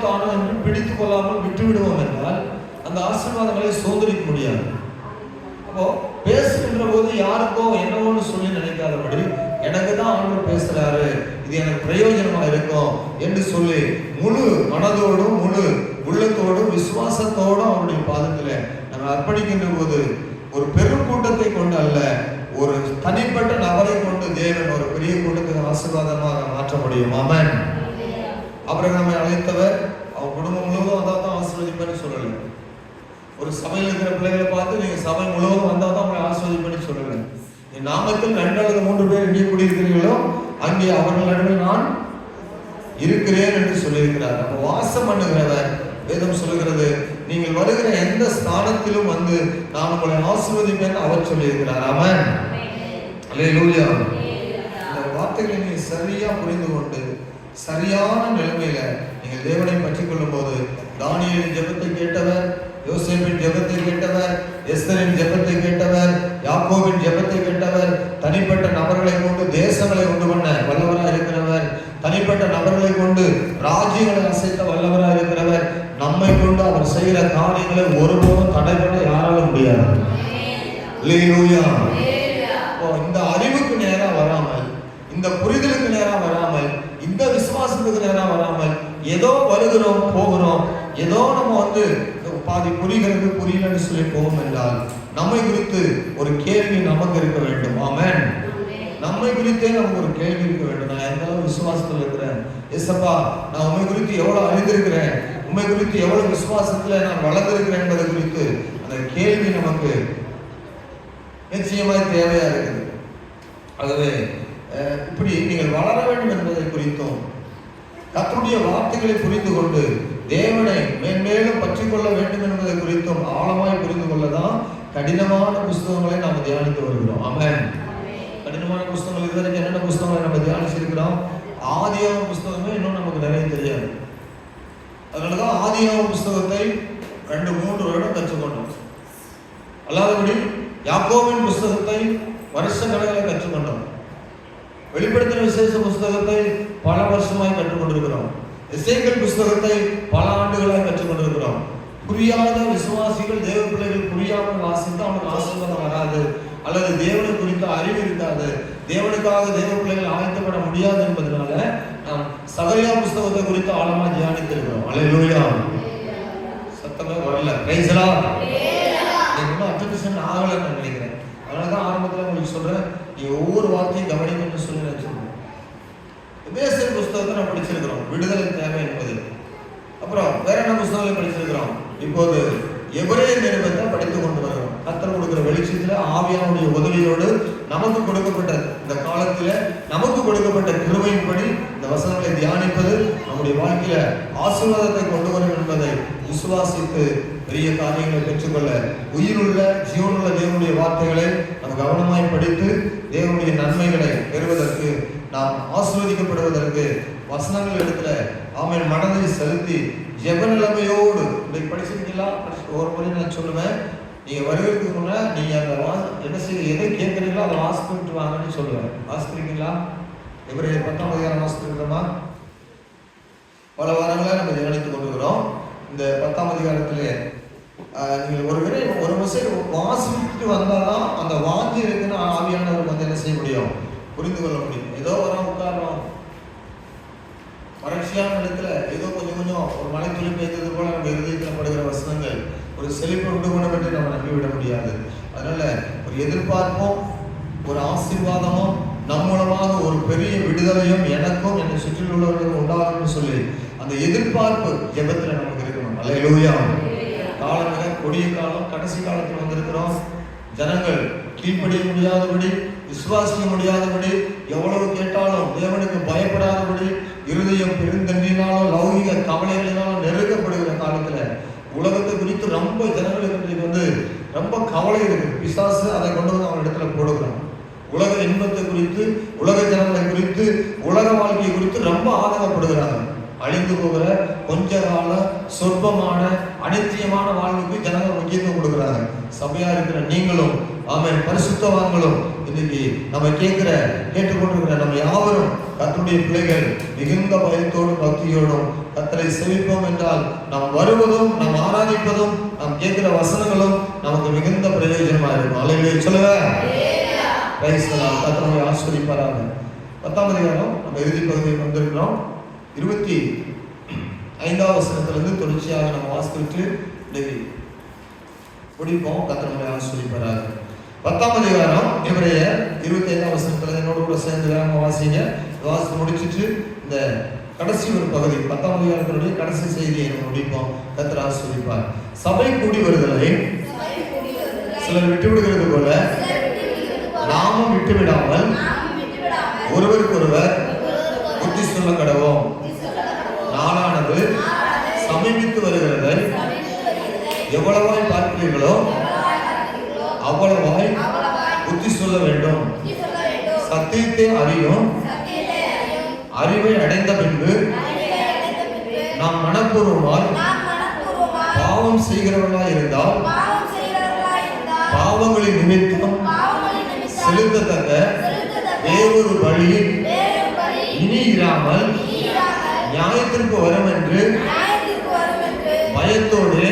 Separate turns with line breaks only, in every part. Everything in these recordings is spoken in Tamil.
தானோ என்று பிடித்து கொள்ளாமல் விட்டுவிடுவோம் என்றால் அந்த ஆசீர்வாதங்களை சுதந்திரிக்க முடியாது. அப்போ பேசுகின்ற போது யாருக்கோ என்னவோன்னு சொல்லி நினைக்காதபடி எனக்கு தான் ஆண்டவர் பேசுறாரு, இது எனக்கு பிரயோஜனமா இருக்கும் என்று சொல்லி முழு மனதோடும் முழு உள்ளத்தோடும் விசுவாசத்தோடும் அவருடைய பாதத்துல நம்ம அர்ப்பணிக்கின்ற போது ஒரு பெரும் கூட்டத்தை கொண்டு அல்ல, ஒரு தனிப்பட்ட நபரை கொண்டு தேவன் ஒரு பெரிய கூட்டத்துக்கு ஆசீர்வாதமாக மாற்ற முடியும். ஆமென். ஆபிரகாமை அழைத்தவர் அவன் குடும்பம் முழுவதும் வந்தால் தான் ஆசீர்வதிப்பேன்னு சொல்லலை. ஒரு சபையில் இருக்கிற பிள்ளைகளை பார்த்து நீங்க சபை முழுவதும் வந்தால் தான் அவங்களை ஆசீர்வதிப்பேன்னு சொல்லலை. என் நாமத்தில் 2 அல்லது 3 பேர் எங்கே கூடியிருக்கிறீர்களோ அங்கே அவர்கள் நடுவில் நான் இருக்கிறேன் என்று சொல்லியிருக்கிறார். நம்ம வாசம் பண்ணுகிறவர் வேதம் சொல்லுகிறது, நீங்கள் வருகிற எந்த ஸ்தானத்திலும் வந்து நான் உங்களை ஆசீர்வதிப்பேன் அவர் சொல்லியிருக்கிறார். ஆமென். அல்லேலூயா. இந்த வார்த்தைகளை நீங்க சரியா புரிந்து கொண்டு சரியான நிலைமையில நீங்கள் தேவனை பற்றி கொள்ளும் போது தானியேலின் ஜெபத்தை கேட்டவர், யோசேப்பின் ஜெபத்தை கேட்டவர், எஸ்தரின் ஜெபத்தை கேட்டவர், யாக்கோபின் ஜெபத்தை கேட்டவர், தனிப்பட்ட நபர்களை கொண்டு தேசங்களை உண்டு பண்ண வல்லவராக இருக்கிறவர், தனிப்பட்ட நபர்களை கொண்டு ராஜ்யங்களை அசைத்த வல்லவராக இருக்கிறவர், நம்மை கொண்டு அவர் செய்கிற காரியங்களை ஒருபோதும் தடைபட யாராலும் முடியாது. அல்லேலூயா. இந்த அறிவுக்கு நேரா வராமல், இந்த புரிதலுக்கு நேரா வராமல், இந்த விசுவாசத்துக்கு நேரா வராமல் ஏதோ வருகிறோம் போகிறோம், ஏதோ நம்ம வந்து பாதி புரிகிறது புரியலன்னு சொல்லி போகும் என்றால் நம்மை குறித்து ஒரு கேள்வி நமக்கு இருக்க வேண்டும். ஆமென். நம்மை குறித்தே நமக்கு ஒரு கேள்வி இருக்க வேண்டும். நான் எந்த அளவு விசுவாசத்தில் இருக்கிறேன், ஏசப்பா நான் உண்மை குறித்து எவ்வளவு அறிந்திருக்கிறேன், உண்மை குறித்து எவ்வளவு விசுவாசத்துல நான் வளர்ந்திருக்கிறேன் என்பதை குறித்து அந்த கேள்வி நமக்கு நிச்சயமாய் தேவையா இருக்குது. ஆகவே இப்படி நீங்கள் வளர வேண்டும் என்பதை குறித்தும் கர்த்தருடைய வார்த்தைகளை புரிந்து கொண்டு தேவனை மேன்மேலும் பற்றி கொள்ள வேண்டும் என்பதை குறித்தும் ஆழமாய் புரிந்து கொள்ளதான் கடினமான புஸ்தகங்களை நாம் தியானித்து வருகிறோம். ஆமென். கடினமான புஸ்தகங்கள் இதுவரைக்கும் என்னென்ன புஸ்தகங்களை நம்ம தியானிச்சிருக்கிறோம்? ஆதியாகம புஸ்தகமே இன்னும் நமக்கு நிறைய தெரியாது. அதனாலதான் ஆதியாகம புஸ்தகத்தை 2-3 வருடம் கற்றுக்கொண்டோம். அல்லாதபடி யாக்கோபின் புஸ்தகத்தை வருஷ கணக்கில் கற்றுக்கொண்டோம். வெளிப்படுத்தின விசேஷ புஸ்தகத்தை பல வருஷமாய் கற்றுக்கொண்டிருக்கிறோம். எசேக்கியேல் புஸ்தகத்தை பல ஆண்டுகளாக கற்றுக்கொண்டிருக்கிறோம். புரியாத விசுவாசிகள், தேவ பிள்ளைகள் புரியாமல் வாசித்து அவனுக்கு ஆசீர்வாதம் வராது, அல்லது தேவனை குறித்த அறிவு இருக்காது, தேவனுக்காக தேவ பிள்ளைகள் ஆயத்தப்பட முடியாது என்பதனால நாம் சகரியா புஸ்தகத்தை குறித்து ஆழமா தியானித்திருக்கிறோம். அல்லேலூயா. சத்தமே வரல. Praise the Lord. நீங்க அட்டென்ஷன் ஆகலன்னு நினைக்கிறேன். அதனாலதான் ஆரம்பத்தில் உங்களுக்கு சொல்றேன், நீ ஒவ்வொரு வார்த்தையும் கவனிக்கணும்னு சொல்லி நினைச்சிருக்கோம். எபேசியர் புஸ்தகத்தை நம்ம படிச்சிருக்கிறோம், விடுதலை தேவை என்பது. அப்புறம் வேற என்ன புஸ்தகங்களை படிச்சிருக்கிறோம்? இப்போது எபிரேயர் நிருபத்தை படித்துக் கொண்டு வருகிறோம். கர்த்தர் கொடுக்கிற வெளிச்சத்துல ஆவியானுடைய உதவியோடு நமக்கு கொடுக்கப்பட்ட இந்த காலத்துல நமக்கு கொடுக்கப்பட்ட கிருபையின்படி இந்த வசனங்களை தியானிப்பது நம்முடைய வாழ்க்கையில ஆசீர்வாதத்தை கொண்டு வரும் என்பதை விசுவாசித்து பெரிய காரியங்களை பெற்றுக்கொள்ள உயிருள்ள ஜீவனுள்ள தேவனுடைய வார்த்தைகளை நம்ம கவனமாய் படித்து தேவனுடைய நன்மைகளை பெறுவதற்கு, நாம் ஆசீர்வதிக்கப்படுவதற்கு வசனங்கள் இடத்துல ஆமென் மனதை செலுத்தி ஜெப நிலைமையோடு இதை படிச்சிருக்கீங்களா? ஒரு முறை நான் சொல்லுவேன், நீங்க வருகிறதுக்கு முன்னா நீங்க அந்த என்ன செய்ய எதை கேட்கறீங்களோ அதை வாசிக்கிட்டு வாங்கன்னு சொல்லுவேன். வாசிக்கிறீங்களா? எபிரேயர் 10ஆம் அதிகாரம் வாசிக்கிறோமா? பல வாரங்களா நம்ம தியானித்துக் கொண்டிருக்கிறோம். இந்த 10ஆம் அதிகாரத்திலே நீங்கள் ஒரு விஷயம் வாசிட்டு வந்தாதான் அந்த வாஞ்சி இருக்குன்னு ஆவியானவர் வந்து என்ன செய்ய முடியும், புரிந்து கொள்ள முடியும். ஏதோ வரோம் உட்காரோம், வறட்சியான இடத்துல ஏதோ கொஞ்சம் ஒரு மழை துளி பெய்தது போல நம்ம இருதயத்தில் படுகிற வசனங்கள் ஒரு செழிப்பை உண்டு கொண்டு பற்றி நம்ம நம்பிவிட முடியாது. அதனால ஒரு எதிர்பார்ப்பும் ஒரு ஆசீர்வாதமும் நம் மூலமாக ஒரு பெரிய விடுதலையும் எனக்கும் என்னை சுற்றில் உள்ளவர்களுக்கும் உண்டாகும்னு சொல்லி அந்த எதிர்பார்ப்பு ஜெபத்துல நமக்கு இருக்கணும். அல்லேலூயா. காலம் மிக கொடிய காலம், கடைசி காலத்தில் வந்திருக்கிறோம். ஜனங்கள் கீழ்ப்படிய முடியாதபடி, விசுவாசிக்க முடியாதபடி, எவ்வளவு கேட்டாலும் தேவனுக்கு பயப்படாதபடி, இருதயம் பெருந்தன்றினாலும் லௌகிக கவலைகளினாலும் நெருக்கப்படுகிற காலத்துல உலகத்தை குறித்து ரொம்ப ஜனங்களுக்கு வந்து ரொம்ப கவலை இருக்கு. பிசாசு அதை கொண்டு வந்து அவன் இடத்துல போடுகிறான். உலக இன்பத்தை குறித்து, உலக ஜனங்களை குறித்து, உலக வாழ்க்கையை குறித்து ரொம்ப ஆதங்கப்படுகிறாங்க. அழிந்து போகிற கொஞ்ச கால சொற்பமான அனித்தியமான வாழ்வுக்கு ஜனங்கள் முக்கியத்துவம் கொடுக்கிறாங்க. சபையா இருக்கிற நீங்களும் ஆமென் பரிசுத்தவான்களும் இன்னைக்கு நம்ம கேட்டுக்கொண்டிருக்கிற நம்ம யாவரும் கர்த்தருடைய பிள்ளைகள் மிகுந்த பயத்தோடும் பக்தியோடும் கர்த்தரை சேவிப்போம் என்றால் நாம் வருவதும் நாம் ஆராதிப்பதும் நாம் கேட்கிற வசனங்களும் நமக்கு மிகுந்த பிரயோஜனமா இருக்கும். அல்லேலூயா சொல்லுங்க. Praise the Lord. கர்த்தரை ஆசீர்வதிப்பாராக. 10ஆம் அதிகாரம் நம்ம இறுதி பகுதியில் வந்திருக்கிறோம். 25ஆம் வசனத்திலிருந்து தொடர்ச்சியாக நம்ம வாசித்துட்டு இன்னைக்கு முடிப்போம். கர்த்தரை ஆசீர்வதிப்பாராக. 10ஆம் அதிகாரம் எபிரேயர் 25ஆம் வசனத்துல என்னோட கூட சேர்ந்து வேகமாக வாசிங்க. வாசித்து முடிச்சிட்டு இந்த கடைசி ஒரு பகுதி 10ஆம் அதிகாரத்தினுடைய கடைசி செய்தியை நம்ம முடிப்போம். கர்த்தர் ஆசீர்வதிப்பார். சபை கூடி வருதலை சிலர் விட்டுவிடுகிறது போல நாமும் விட்டுவிடாமல் ஒருவருக்கொருவர் புத்தி சொல்ல கடவோம். நாளானது சமீபித்து வருகிறதை எவ்வளவாய் பார்க்கிறீர்களோ அவ்வளவாய் புத்தி சொல்ல வேண்டும். சத்தியத்தை அறியும் அறிவை அடைந்த பின்பு நாம் மனப்பூர்வமாய் பாவம் செய்கிறவர்களாய் இருந்தால் பாவங்களின் நிமித்தம் செலுத்தத்தக்க வேறொரு வழி இனி இராமல் நியாயத்திற்கு வரும் என்று பயத்தோடு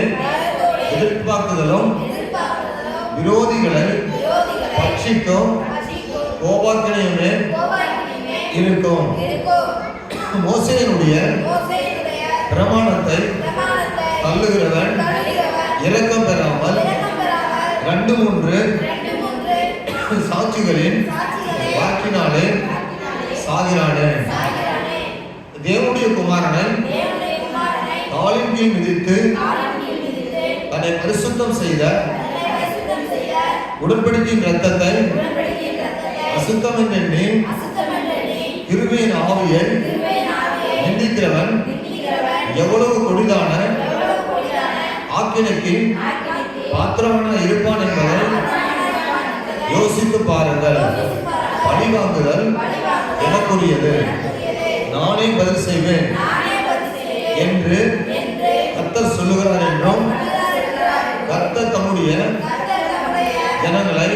எதிர்பார்க்குதலும் விரோதிகளை பட்சிக்கும் கோபாக்கினையுமே இருக்கும். மோசேயினுடைய பிரமாணத்தை தள்ளுகிறவன் இரக்கம் பெறாமல் 2-3 சாட்சிகளின் வாக்கினாலே சாகிறானே. தேவனுடைய குமாரனை காலின் கீழ் மிதித்து தன்னை பரிசுத்தம் செய்த உடன்படிக்கையின் இரத்தத்தை அசுத்தம் என்று கிருபையின் ஆவியை நிந்திக்கிறவன் எவ்வளவு கொடிதான ஆக்கினைக்கு பாத்திரமான இருப்பான் என்பதை யோசித்து பாருங்கள். பழிவாங்குதல் எனக்குரியது, நானே பதில் செய்வேன் என்று கர்த்தர் சொல்லுகிறார் என்றும் கர்த்தர் தம்முடைய ஜனங்களை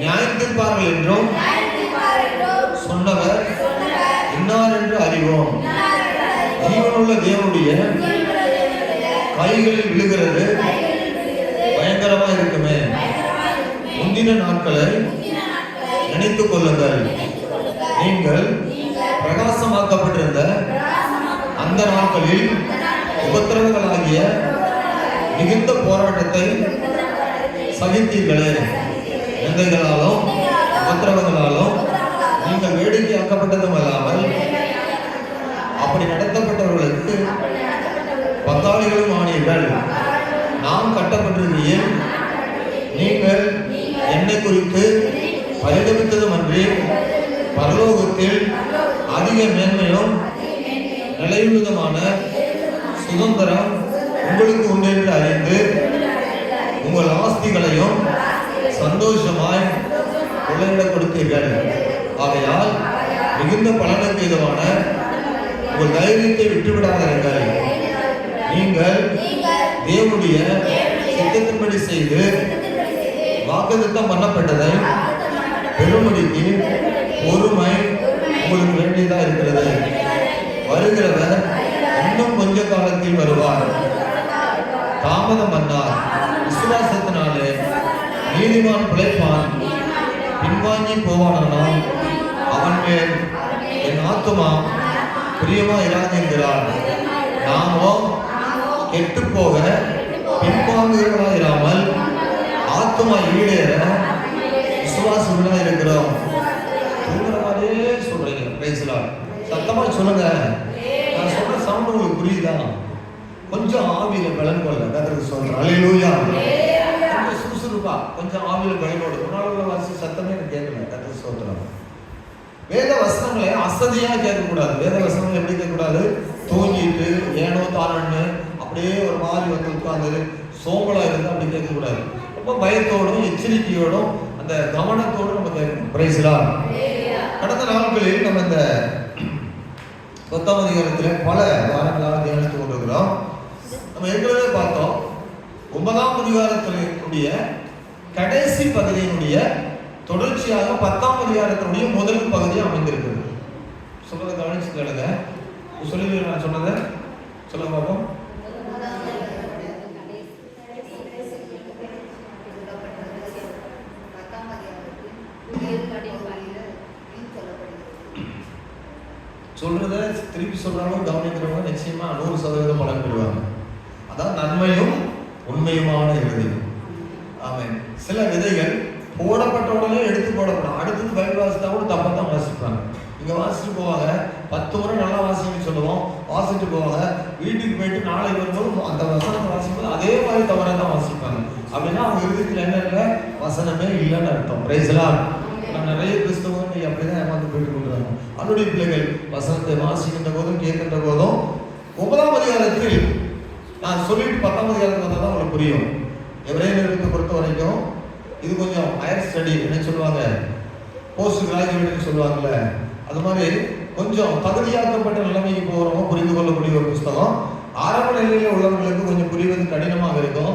நியாயத்தீர்ப்பார்கள் என்றும் சொன்னவர் இன்னார் என்று அறிவோம். ஜீவனுள்ள தேவனுடைய கைகளில் விழுகிறது பயங்கரமா இருக்குமே. முந்தின நாட்களை நினைத்துக் கொள்ளுங்கள். நீங்கள் பிரகாசமாக்கப்பட்டிருந்த அந்த நாட்களில் உபத்திரவங்களாகிய மிகுந்த போராட்டத்தை சகித்தீர்களே. நிந்தைகளாலும் உபத்திரவங்களாலும் நீங்கள் வேடிக்கையாக்கப்பட்டதும் அல்லாமல் அப்படி நடத்தப்பட்டவர்களுக்கு பங்காளிகளும் ஆனீர்கள். நாம் கட்டப்பட்டிருக்கையில் நீங்கள் என்னை குறித்து பரிதபித்ததும் அன்றி பரலோகத்தில் அதிக மேன்மையும் நிலையுள்ளதுமான சுதந்திரம் உங்களுக்கு உண்டு என்று அறிந்து உங்கள் ஆஸ்திகளையும் சந்தோஷமாய் கொள்ளையிட கொடுத்தீர்கள். ஆகையால் மிகுந்த பலனுக்கு இதுவான உங்கள் தைரியத்தை விட்டுவிடாதீர்கள். நீங்கள் தேவனுடைய சித்தத்தின்படி செய்து வாக்குத்தத்தம் பண்ணப்பட்டதை பெருமடிக்கு பொறுமை உங்களுக்கு வேண்டியதா இருக்கிறது. வருகிறவர் இன்னும் கொஞ்ச காலத்தில் வருவார். தாமதம் பண்ணார். விசுவாசத்தினாலே நீதிமான் பிழைப்பான். பின்வாங்கி போவானால் அவன் மேல் என் ஆத்துமா பிரியமா இராது என்கிறார். நாமோ கெட்டு போக பின்வாங்குகிறவர்களா இராமல் ஆத்துமா ஈடேற விசுவாசங்களா இருக்கிறோம். சொல்றீங்க. Praise the Lord. சத்தமா சொல்லுங்க. நான் சொல்ற சவுண்ட் உங்களுக்கு புரியுதா? கொஞ்சம் ஆவியில பலன் கொள்ள கர்த்தருக்கு சொல்றேன். அல்லேலூயா. கொஞ்சம் சுறுசுறுப்பா கொஞ்சம் ஆவியில பலனோடு உன்னால வாசி சத்தமே எனக்கு கேட்கல. கர்த்தருக்கு சொல்றேன். வேத வசனங்களை அசதியா கேட்கக்கூடாது. வேத வசனங்களை எப்படி கேட்கக்கூடாது? தூங்கிட்டு ஏனோ தானன்னு அப்படியே ஒரு மாதிரி வந்து உட்கார்ந்து சோம்பலா இருந்து அப்படி கேட்கக்கூடாது. ரொம்ப பயத்தோடும் எச்சரிக்கையோடும் அந்த கவனத்தோடு நம்ம கேட்கணும். Praise the Lord. கடந்த நாட்களில் நம்ம இந்த 10ஆம் அதிகாரத்தில் பல வாரங்களாக தியானித்துக் கொண்டிருக்கிறோம். நம்ம ஏற்கனவே பார்த்தோம் 9ஆம் அதிகாரத்தினுடைய கடைசி பகுதியினுடைய தொடர்ச்சியாக 10ஆம் அதிகாரத்தினுடைய முதல் பகுதி அமைந்திருக்கிறது. சொல்றதை கவனிச்சு கேளுங்க. சொல்லி நான் சொன்னதை சொல்லுங்க பார்ப்போம். சொல்றத திருப்பி சொல்றவங்க கவனிக்கிறவங்க நிச்சயமா 100% பலன் பெறுவாங்க. அதான் நன்மையும் உண்மையுமான இறுதி. ஆமென். சில விதைகள் போடப்பட்ட உடனே எடுத்து போடப்படும். அடுத்தது பைபிள் வாசித்தா கூட தப்பத்தான் வாசிப்பாங்க. இங்க வாசிச்சுட்டு போவாங்க, 10 முறை நல்லா வாசிக்கணும்னு சொல்லுவோம், வாசிச்சுட்டு போவாங்க. வீட்டுக்கு போயிட்டு நாளை வரும்போது அந்த வசனத்தை வாசிக்கும்போது அதே மாதிரி தவறாக தான் வாசிப்பாங்க. அப்படின்னா அவங்க இறுதியில் என்ன இல்லை, வசனமே இல்லைன்னு அர்த்தம். Praise Lord. நிறைய கிறிஸ்தவர்கள் அப்படிதான் ஏமாந்து போயிட்டு கொள்றாங்க. அவருடைய பிள்ளைகள் வசனத்தை வாசிக்கின்ற போதும் கேட்கின்ற போதும் 9ஆம் அதிகாரத்தில் நான் சொல்லிட்டு 10ஆம் அதிகாரத்தில் வந்தால் தான் உங்களுக்கு புரியும். எபிரேயர்களை பொறுத்த வரைக்கும் இது கொஞ்சம் ஹையர் ஸ்டடி என்ன சொல்லுவாங்க, போஸ்ட் கிராஜுவேட்னு சொல்லுவாங்கல்ல, அது மாதிரி கொஞ்சம் தகுதியாக்கப்பட்ட நிலைமைக்கு போகிறவங்க புரிந்து கொள்ளக்கூடிய ஒரு புஸ்தகம். ஆரம்ப நிலையில் உள்ளவர்களுக்கு கொஞ்சம் புரிவது கடினமாக இருக்கும்.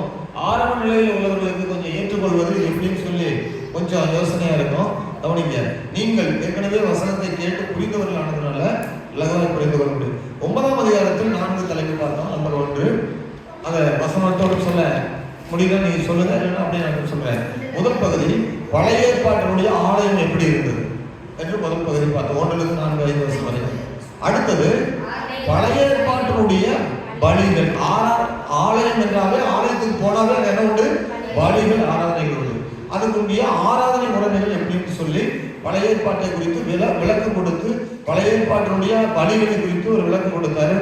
ஆரம்ப நிலையில் உள்ளவர்களுக்கு கொஞ்சம் ஏற்றுக்கொள்வது எப்படின்னு சொல்லி கொஞ்சம் யோசனையா இருக்கும். கவனிங்க, நீங்கள் ஏற்கனவே வசனத்தை கேட்டு புரிந்தவர்கள் ஆனதுனால இலகுவாக புரிந்து கொள்ள முடியும். 9ஆம் அதிகாரத்தில் 4 தலைப்பு பார்த்தோம். நம்பர் 1, அதை வசனத்தோடு சொல்ல முடியல, நீங்க சொல்லுங்க, இல்லைன்னா அப்படியே நான் சொல்றேன். முதல் பகுதி பழைய ஏற்பாட்டினுடைய ஆலயம் எப்படி இருந்தது என்று முதல் பகுதி பார்த்தோம். 1-4 வசனம் வரை. அடுத்தது பழைய ஏற்பாட்டினுடைய பலிகள். ஆலயம் என்றாலே ஆலயத்துக்கு போனாலே என்ன உண்டு, பலிகள், ஆராதனைகள் உண்டு. அதுக்குரிய ஆராதனை முறைமைகள் எப்படின்னு சொல்லி பழைய ஏற்பாட்டை குறித்து விளக்கம் கொடுத்து பழைய ஏற்பாட்டினுடைய பலிகளை குறித்து ஒரு விளக்கம் கொடுத்தாரு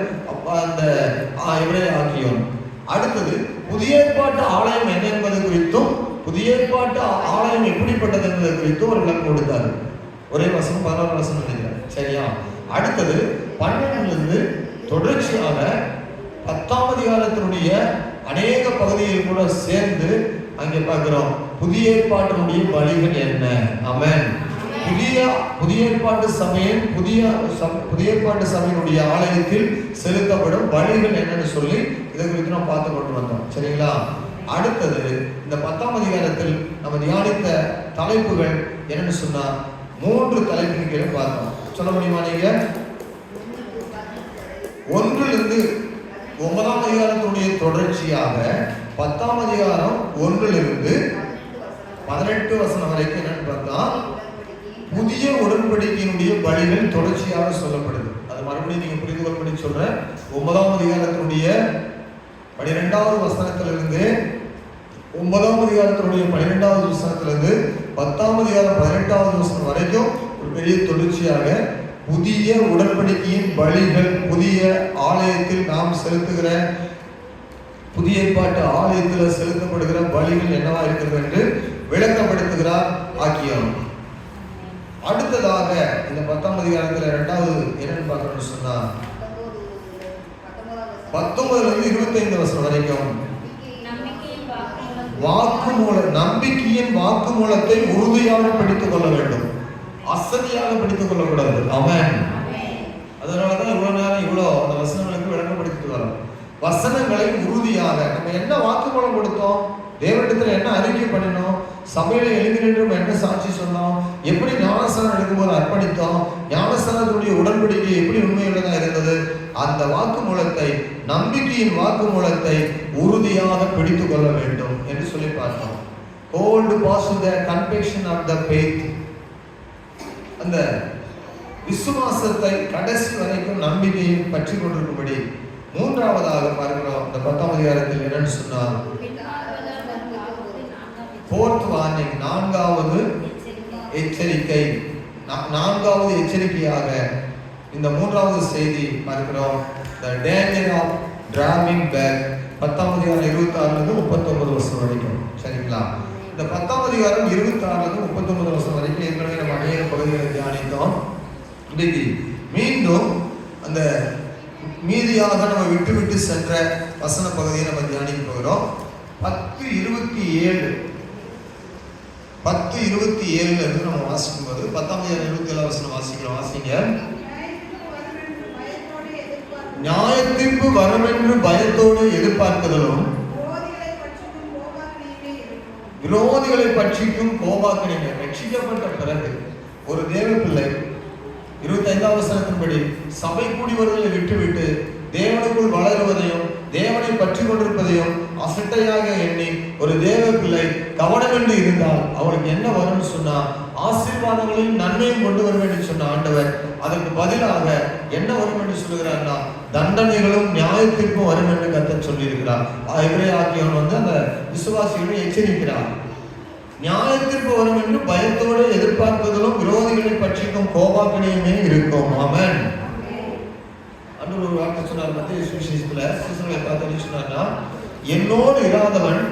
அந்த எபிரேய ஆக்கியோன். அடுத்தது புதிய ஏற்பாட்டு ஆலயம் என்ன என்பது குறித்தும் புதிய ஏற்பாட்டு ஆலயம் எப்படிப்பட்டது என்பது குறித்தும் ஒரு விளக்கம் கொடுத்தாரு. ஒரே வசனம் 16 வசனம் நினைக்கிறேன், சரியா? அடுத்தது 12 தொடர்ச்சியாக 10ஆம் அதிகாரத்தினுடைய அநேக பகுதியில் கூட சேர்ந்து அங்கே பார்க்கிறோம் புதிய ஏற்பாட்டினுடைய பலிகள் என்ன. ஆமென். புதிய ஏற்பாட்டு சபையின் புதிய ஏற்பாட்டு சபையினுடைய ஆலயத்தில் செலுத்தப்படும் பலிகள் என்னன்னு சொல்லி இதை குறித்து நாம் பார்த்து கொண்டு வந்தோம், சரிங்களா? அடுத்தது இந்த 10ஆம் அதிகாரத்தில் நம்ம தியானித்த தலைப்புகள் என்னன்னு சொன்னா 3 தலைப்பின் கீழே பார்த்தோம். சொல்ல முடியுமா நீங்க? 1 9ஆம் அதிகாரத்தினுடைய தொடர்ச்சியாக 10ஆம் அதிகாரம் 1 18 வசனம் வரைக்கும் என்னன்னு பார்த்தா புதிய உடன்படிக்கையினுடைய பலிகள் தொடர்ச்சியாக சொல்லப்படுது. அது மறுபடியும் நீங்க புரிந்து கொள்படி சொல்றேன். 9ஆம் அதிகாரத்தினுடைய 12வது வசனத்திலிருந்து 9ஆம் அதிகாரத்தினுடைய 12வது வசனத்திலிருந்து 10ஆம் அதிகாரம் 18வது வசனம் வரைக்கும் ஒரு பெரிய தொடர்ச்சியாக புதிய உடன்படிக்கையின் பலிகள், புதிய ஆலயத்தில் நாம் செலுத்துகிற புதிய ஏற்பாட்டு ஆலயத்தில் செலுத்தப்படுகிற பலிகள் என்னவா இருக்கிறது என்று விளக்கப்படுத்துகிறார் ஆக்கியோன். அடுத்ததாக இந்த 10ஆம் அதிகாரத்தில் 2வது என்னன்னு பார்க்கணும்னு சொன்னா 19-25 வசனம் வரைக்கும் நம்பிக்கையின் வாக்குமூலத்தை உறுதியாக பிடித்துக் கொள்ள வேண்டும், அசதியாக பிடித்துக் கொள்ளக்கூடாது. ஆமென். அதனாலதான் இவ்வளவு நேரம் அந்த வசனங்களுக்கு விளக்கப்படுத்திட்டு வரோம். வசனங்களை உறுதியாக நம்ம என்ன வாக்குமூலம் கொடுத்தோம், தேவனிடத்தில் என்ன அறிக்கை பண்ணினோம், சபையில எழுதி நின்று என்ன சாட்சி சொன்னோம், எப்படி ஞானஸ்தானம் எடுக்கும்போது அர்ப்பணித்தோம், ஞானஸ்தானத்துடைய உடன்படிக்கை எப்படி உண்மையுள்ளதா இருந்தது, அந்த வாக்குமூலத்தை நம்பிக்கையின் வாக்குமூலத்தை உறுதியாக பிடித்துக் கொள்ள வேண்டும் என்று சொல்லி பார்த்தோம். Hold fast to the conviction of the faith. அந்த விசுவாசத்தை கடைசி வரைக்கும் நம்பிக்கையை பற்றி கொண்டிருக்கும்படி 3வதாக பார்க்கிறோம். இந்த 10ஆம் அதிகாரத்தில் என்னன்னு சொன்னால் 4th warning, 4வது எச்சரிக்கை. 4வது எச்சரிக்கையாக இந்த 3வது செய்தி பார்க்கிறோம். The danger of drawing back. 10ஆம் அதிகாரம் 26-39 வசனம் வரைக்கும், சரிங்களா? இந்த 10ஆம் அதிகாரம் 26-39 வசனம் வரைக்கும் ஏற்கனவே நம்ம அநேக பகுதிகளை தியானித்தோம். இன்னைக்கு மீண்டும் அந்த மீதியாக நம்ம விட்டு சென்ற வசன பகுதியை நம்ம தியானிக்க போகிறோம். 10:27 இருந்து நம்ம வாசிக்கும் போது 10ஆம் அதிகாரம் 27 வசனம் வாசிக்கிறோம். வாசிங்க. நியாய தீர்ப்பு வரும் என்று பயத்தோடு எதிர்பார்க்குதலும் விரோதிகளை பட்சிக்கும் கோபாக்கினை. ரட்சிக்கப்பட்ட பிறகு ஒரு தேவ பிள்ளை 25ஆம் வசனத்தின்படி சபை கூடியவர்களை விட்டுவிட்டு தேவனுக்குள் வளருவதையும் தேவனை பற்றி கொண்டிருப்பதையும் அசட்டையாக எண்ணி ஒரு தேவ பிள்ளை கவனமின்றி இருந்தால் அவளுக்கு என்ன வரும்னு சொன்னா, ஆசீர்வாதங்களையும் நன்மையும் கொண்டு வரும் என்று சொன்ன ஆண்டவர் அதற்கு பதிலாக என்ன வரும் என்று சொல்லுகிறார்னா, தண்டனைகளும் நியாயத்திற்கும் வரும் என்று கர்த்தர் சொல்லியிருக்கிறார். எபிரேயர் அந்த விசுவாசிகளை எச்சரிக்கிறார். நியாயத்திற்கு வரும் என்று பயத்தோடு எதிர்பார்ப்பதிலும் விரோதிகளை பற்றிக்கும் கோபாக்கினையுமே இருக்கும். ஆமென். அன்று ஒரு வார்த்தை சொன்னார் மத்திய சுவிசேஷத்துல, சீசர்களை பார்த்து சொன்னார்னா, என்னோடு இராதவன்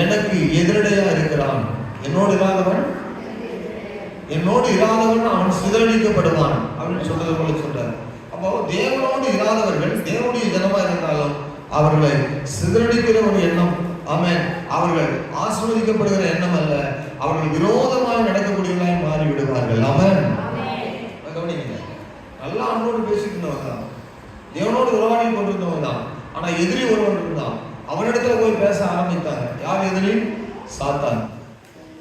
எனக்கு எதிரடையா இருக்கிறான். என்னோடு இராதவன் அவன் சிதறடிக்கப்படுவான் அப்படின்னு சொல்றது போல சொல்றார். அப்போ தேவனோடு இராதவர்கள் தேவனுடைய ஜனமா இருந்தாலும் அவர்களை சிதறடிக்கிற ஒரு எண்ணம், ஆமென், அவர்கள் ஆசீர்வதிக்கப்படுகிற எண்ணம் அல்ல, அவர்கள் விரோதமாக நடக்கக்கூடியவர்களாய் மாறி விடுவார்கள். ஆமென். கவனிங்க, நல்லா அன்போடு பேசிக்கிறவங்க தான், தேவனோடு உறவாடி கொண்டிருந்தவங்க தான். ஆனா எதிரி ஒருவன் இருந்தான். அவனிடத்துல போய் பேச ஆரம்பித்தாங்க. யார் எதிரி? சாத்தான்.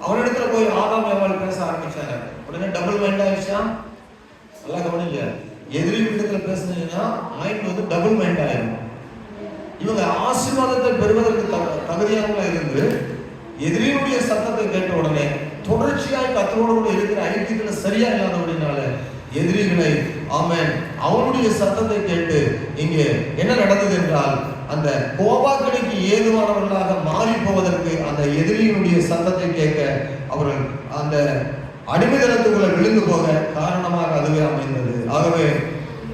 அவனிடத்துல போய் ஆதாம் ஏவாள் பேச ஆரம்பிச்சாங்க. உடனே டபுள் மைண்ட் ஆயிடுச்சா? நல்லா கவனிங்க, எதிரி இடத்துல பேசுனீங்கன்னா மைண்ட் டபுள் மைண்ட் ஆயிடும். இவங்க ஆசீர்வாதத்தை பெறுவதற்கு தகுதியானவங்களா இருந்து எதிரியுடைய சத்தத்தை கேட்ட உடனே தொடர்ச்சியாய் கர்த்தரோடு கூட இருக்கிற ஐக்கியத்துல சரியா இல்லாதபடினால எதிரிகளை, ஆமென், அவனுடைய சத்தத்தை கேட்டு இங்கே என்ன நடந்தது என்றால், அந்த கோபாக்கினைக்கு ஏதுவானவர்களாக மாறி போவதற்கு அந்த எதிரியினுடைய சத்தத்தை கேட்க அவர்கள் அந்த அடிமைதனத்துக்குள்ள விழுந்து போக காரணமாக அதுவே அமைந்தது. ஆகவே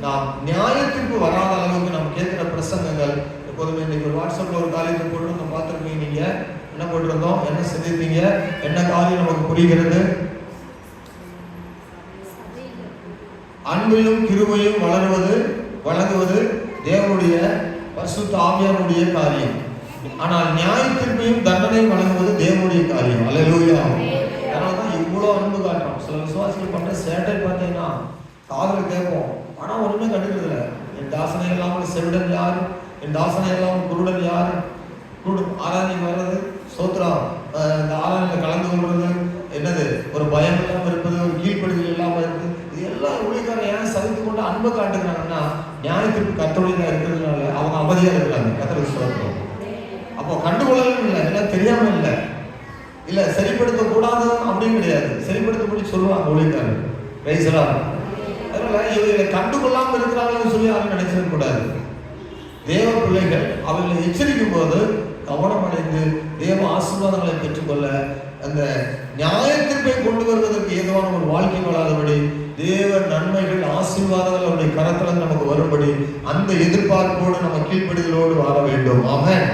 நாம் நியாயத்திற்கு வராத அளவுக்கு நாம் கேட்கிற பிரசங்கங்கள் எப்போதுமே, இன்னைக்கு வாட்ஸ்அப்ல ஒரு காரியத்தை போட்டு நம்ம பார்த்துருப்பீங்க. நீங்க என்ன போட்டிருந்தோம், என்ன செஞ்சிருப்பீங்க, என்ன காரியம் நமக்கு புரிகிறது? அன்பிலும் கிருபையும் வழங்குவது தேவனுடைய பரிசுத்த ஆவியானுடைய காரியம். ஆனால் நியாயத்திற்கையும் தண்டனையும் வழங்குவது தேவனுடைய காரியம். அல்லேலூயா. அதனாலதான் இவ்வளவு அன்பு காட்டுறோம். சில விசுவாசிகள் பண்ற சேட்டை பார்த்தீங்கன்னா காதல கேட்போம், ஆனா ஒண்ணுமே கண்டுக்கிறது இல்லை. என் தாசனை எல்லாம் செவிடன் யார், என் தாசனை எல்லாம் குருடன் யார், ஆராதனை வர்றது, சோத்ரம் இந்த ஆராதனையில கலந்து கொள்வது, என்னது ஒரு பயம் இல்லாம இருப்பது, ஒரு கீழ்ப்படுதல் இல்லாம இருப்பது, இது எல்லாம் ஊழியக்காரன் ஏன் சகித்து கொண்டு அன்பை காட்டுகிறாங்கன்னா, நியாயத்திற்கு கத்தோலிக்கா இருக்கிறதுனால அவங்க அமைதியா இருக்கிறாங்க. கத்தோலிக்க சொல்றோம். அப்போ கண்டுகொள்ளலும் இல்லை, எல்லாம் தெரியாம இல்லை, இல்ல சரிப்படுத்த கூடாது அப்படின்னு கிடையாது, சரிப்படுத்தபடி சொல்லுவாங்க ஊழியக்காரன். ரைசலா. அதனால இவர்களை கண்டுகொள்ளாம இருக்கிறாங்கன்னு சொல்லி அவங்க நினைச்சிட கூடாது. தேவ பிள்ளைகள் அவர்களை எச்சரிக்கும் போது கவனம் அடைந்து தேவ ஆசீர்வாதங்களை பெற்றுக்கொள்ள, அந்த நியாயத்திற்பை கொண்டு வருவதற்கு ஏதுவான ஒரு வாழ்க்கை வாழாதபடி, தேவ நன்மைகள் ஆசீர்வாதங்கள் அவருடைய கரத்தில் நமக்கு வரும்படி அந்த எதிர்பார்ப்போடு நம்ம கீழ்ப்படிதலோடு வாழ வேண்டும். ஆமென்.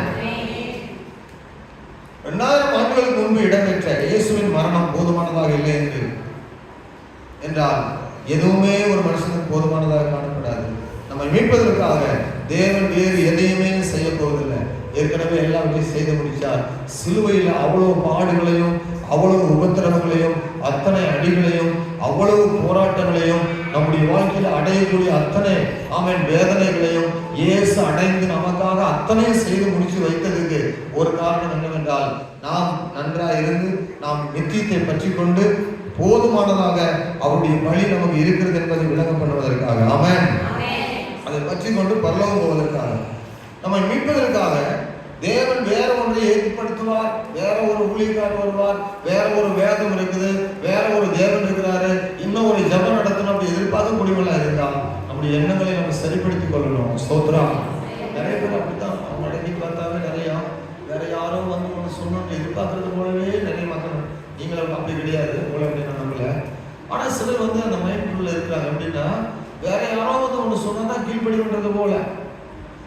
2000 ஆண்டுகளுக்கு முன்பு இடம்பெற்ற இயேசுவின் மரணம் போதுமானதாக இல்லை என்றால் எதுவுமே ஒரு மனுஷனுக்கு போதுமானதாக காணப்படாது. நம்மை மீட்பதற்காக தேவன் வேறு எதையுமே செய்ய போவதில்லை. ஏற்கனவே எல்லாத்தையும் செய்து முடிச்சார். சிலுவையில் அவ்வளவு பாடுகளையும் அவ்வளவு உபத்திரவங்களையும் அத்தனை அடிகளையும் அவ்வளவு போராட்டங்களையும் நம்முடைய வாழ்க்கையில் அடையக்கூடிய அத்தனை, ஆமென், வேதனைகளையும் இயேசு அடைந்து நமக்காக அத்தனை செய்து முடிச்சு வைத்ததுக்கு ஒரு காரணம் என்னவென்றால், நாம் நன்றாக இருந்து நாம் நித்தியத்தை பற்றி கொண்டு போதுமானதாக அவருடைய வழி நமக்கு இருக்கிறது என்பதை விளங்க பண்ணுவதற்காக, ஆமென், அதை பற்றி கொண்டு பரலோகம் போவதற்காக, நம்மை மீட்பதற்காக தேவன் வேற ஒன்றை ஏற்படுத்துவார். வேற ஒரு ஊழியக்காரர் வருவார், வேற ஒரு வேதம் இருக்குது, வேற ஒரு தேவன் இருக்கிறாரு, இன்னும் ஒரு ஜபம் நடத்தணும் அப்படி எதிர்பார்க்க முடியவில்லை இருந்தால் நம்முடைய எண்ணங்களை நம்ம சரிப்படுத்திக் கொள்ளணும். ஸ்தோத்திரம். நிறைய பேர் அப்படித்தான், அவங்க அடங்கி பார்த்தாவே நிறையா வேற யாரும் வந்து ஒன்று சொல்லணும்னு எதிர்பார்க்கறது போலவே நிறைய மக்கள். நீங்களும் அப்படி கிடையாது, உங்களை அப்படி நான் நம்பல. ஆனா சிலர் வந்து அந்த மைண்ட்குள்ள இருக்கிறாங்க. அப்படின்னா வேற யாரோ வந்து ஒன்று சொன்னதான் கீழ்ப்படின்றது போல.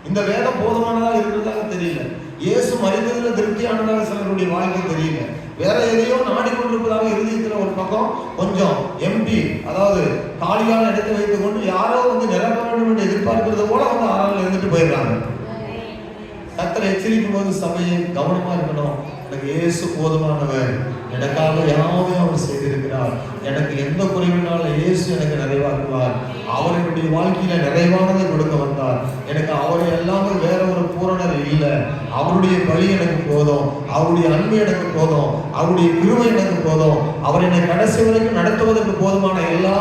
இந்த வேதம் போதுமானதா இருக்கிறதாக தெரியல. இயேசு மரித்ததுல திருப்தியானதாக சிலருடைய வாழ்க்கை தெரியல. வேற எதையோ நாடிக்கொண்டிருப்பதாக இருதயத்துல ஒரு பக்கம் கொஞ்சம் எம்பி, அதாவது காலியான இடத்தை வைத்துக் கொண்டு யாரோ வந்து நிரப்ப வேண்டும் என்று எதிர்பார்க்கிறது போல வந்து ஆறாவில் இருந்துட்டு போயிடுறாங்க. கர்த்தர் எச்சரிக்கும் போது சபையை கவனமா இருக்கணும். எனக்கு இயேசு போதுமானவர், எனக்காக யாவையும் அவர் செய்திருக்கிறார், எனக்கு எந்த குறைவினாலும் இயேசு எனக்கு நிறைவாக்குவார், அவர் என்னுடைய வாழ்க்கையில நிறைவானதை கொடுக்க வந்தார், எனக்கு அவரை எல்லாமே வேற ஒரு பூரணர் இல்லை, அவருடைய பலி எனக்கு போதும், அவருடைய அன்பு எனக்கு போதும், அவருடைய கிருபை எனக்கு போதும், அவர் என்னை கடைசி வரைக்கும் நடத்துவதற்கு போதுமான எல்லா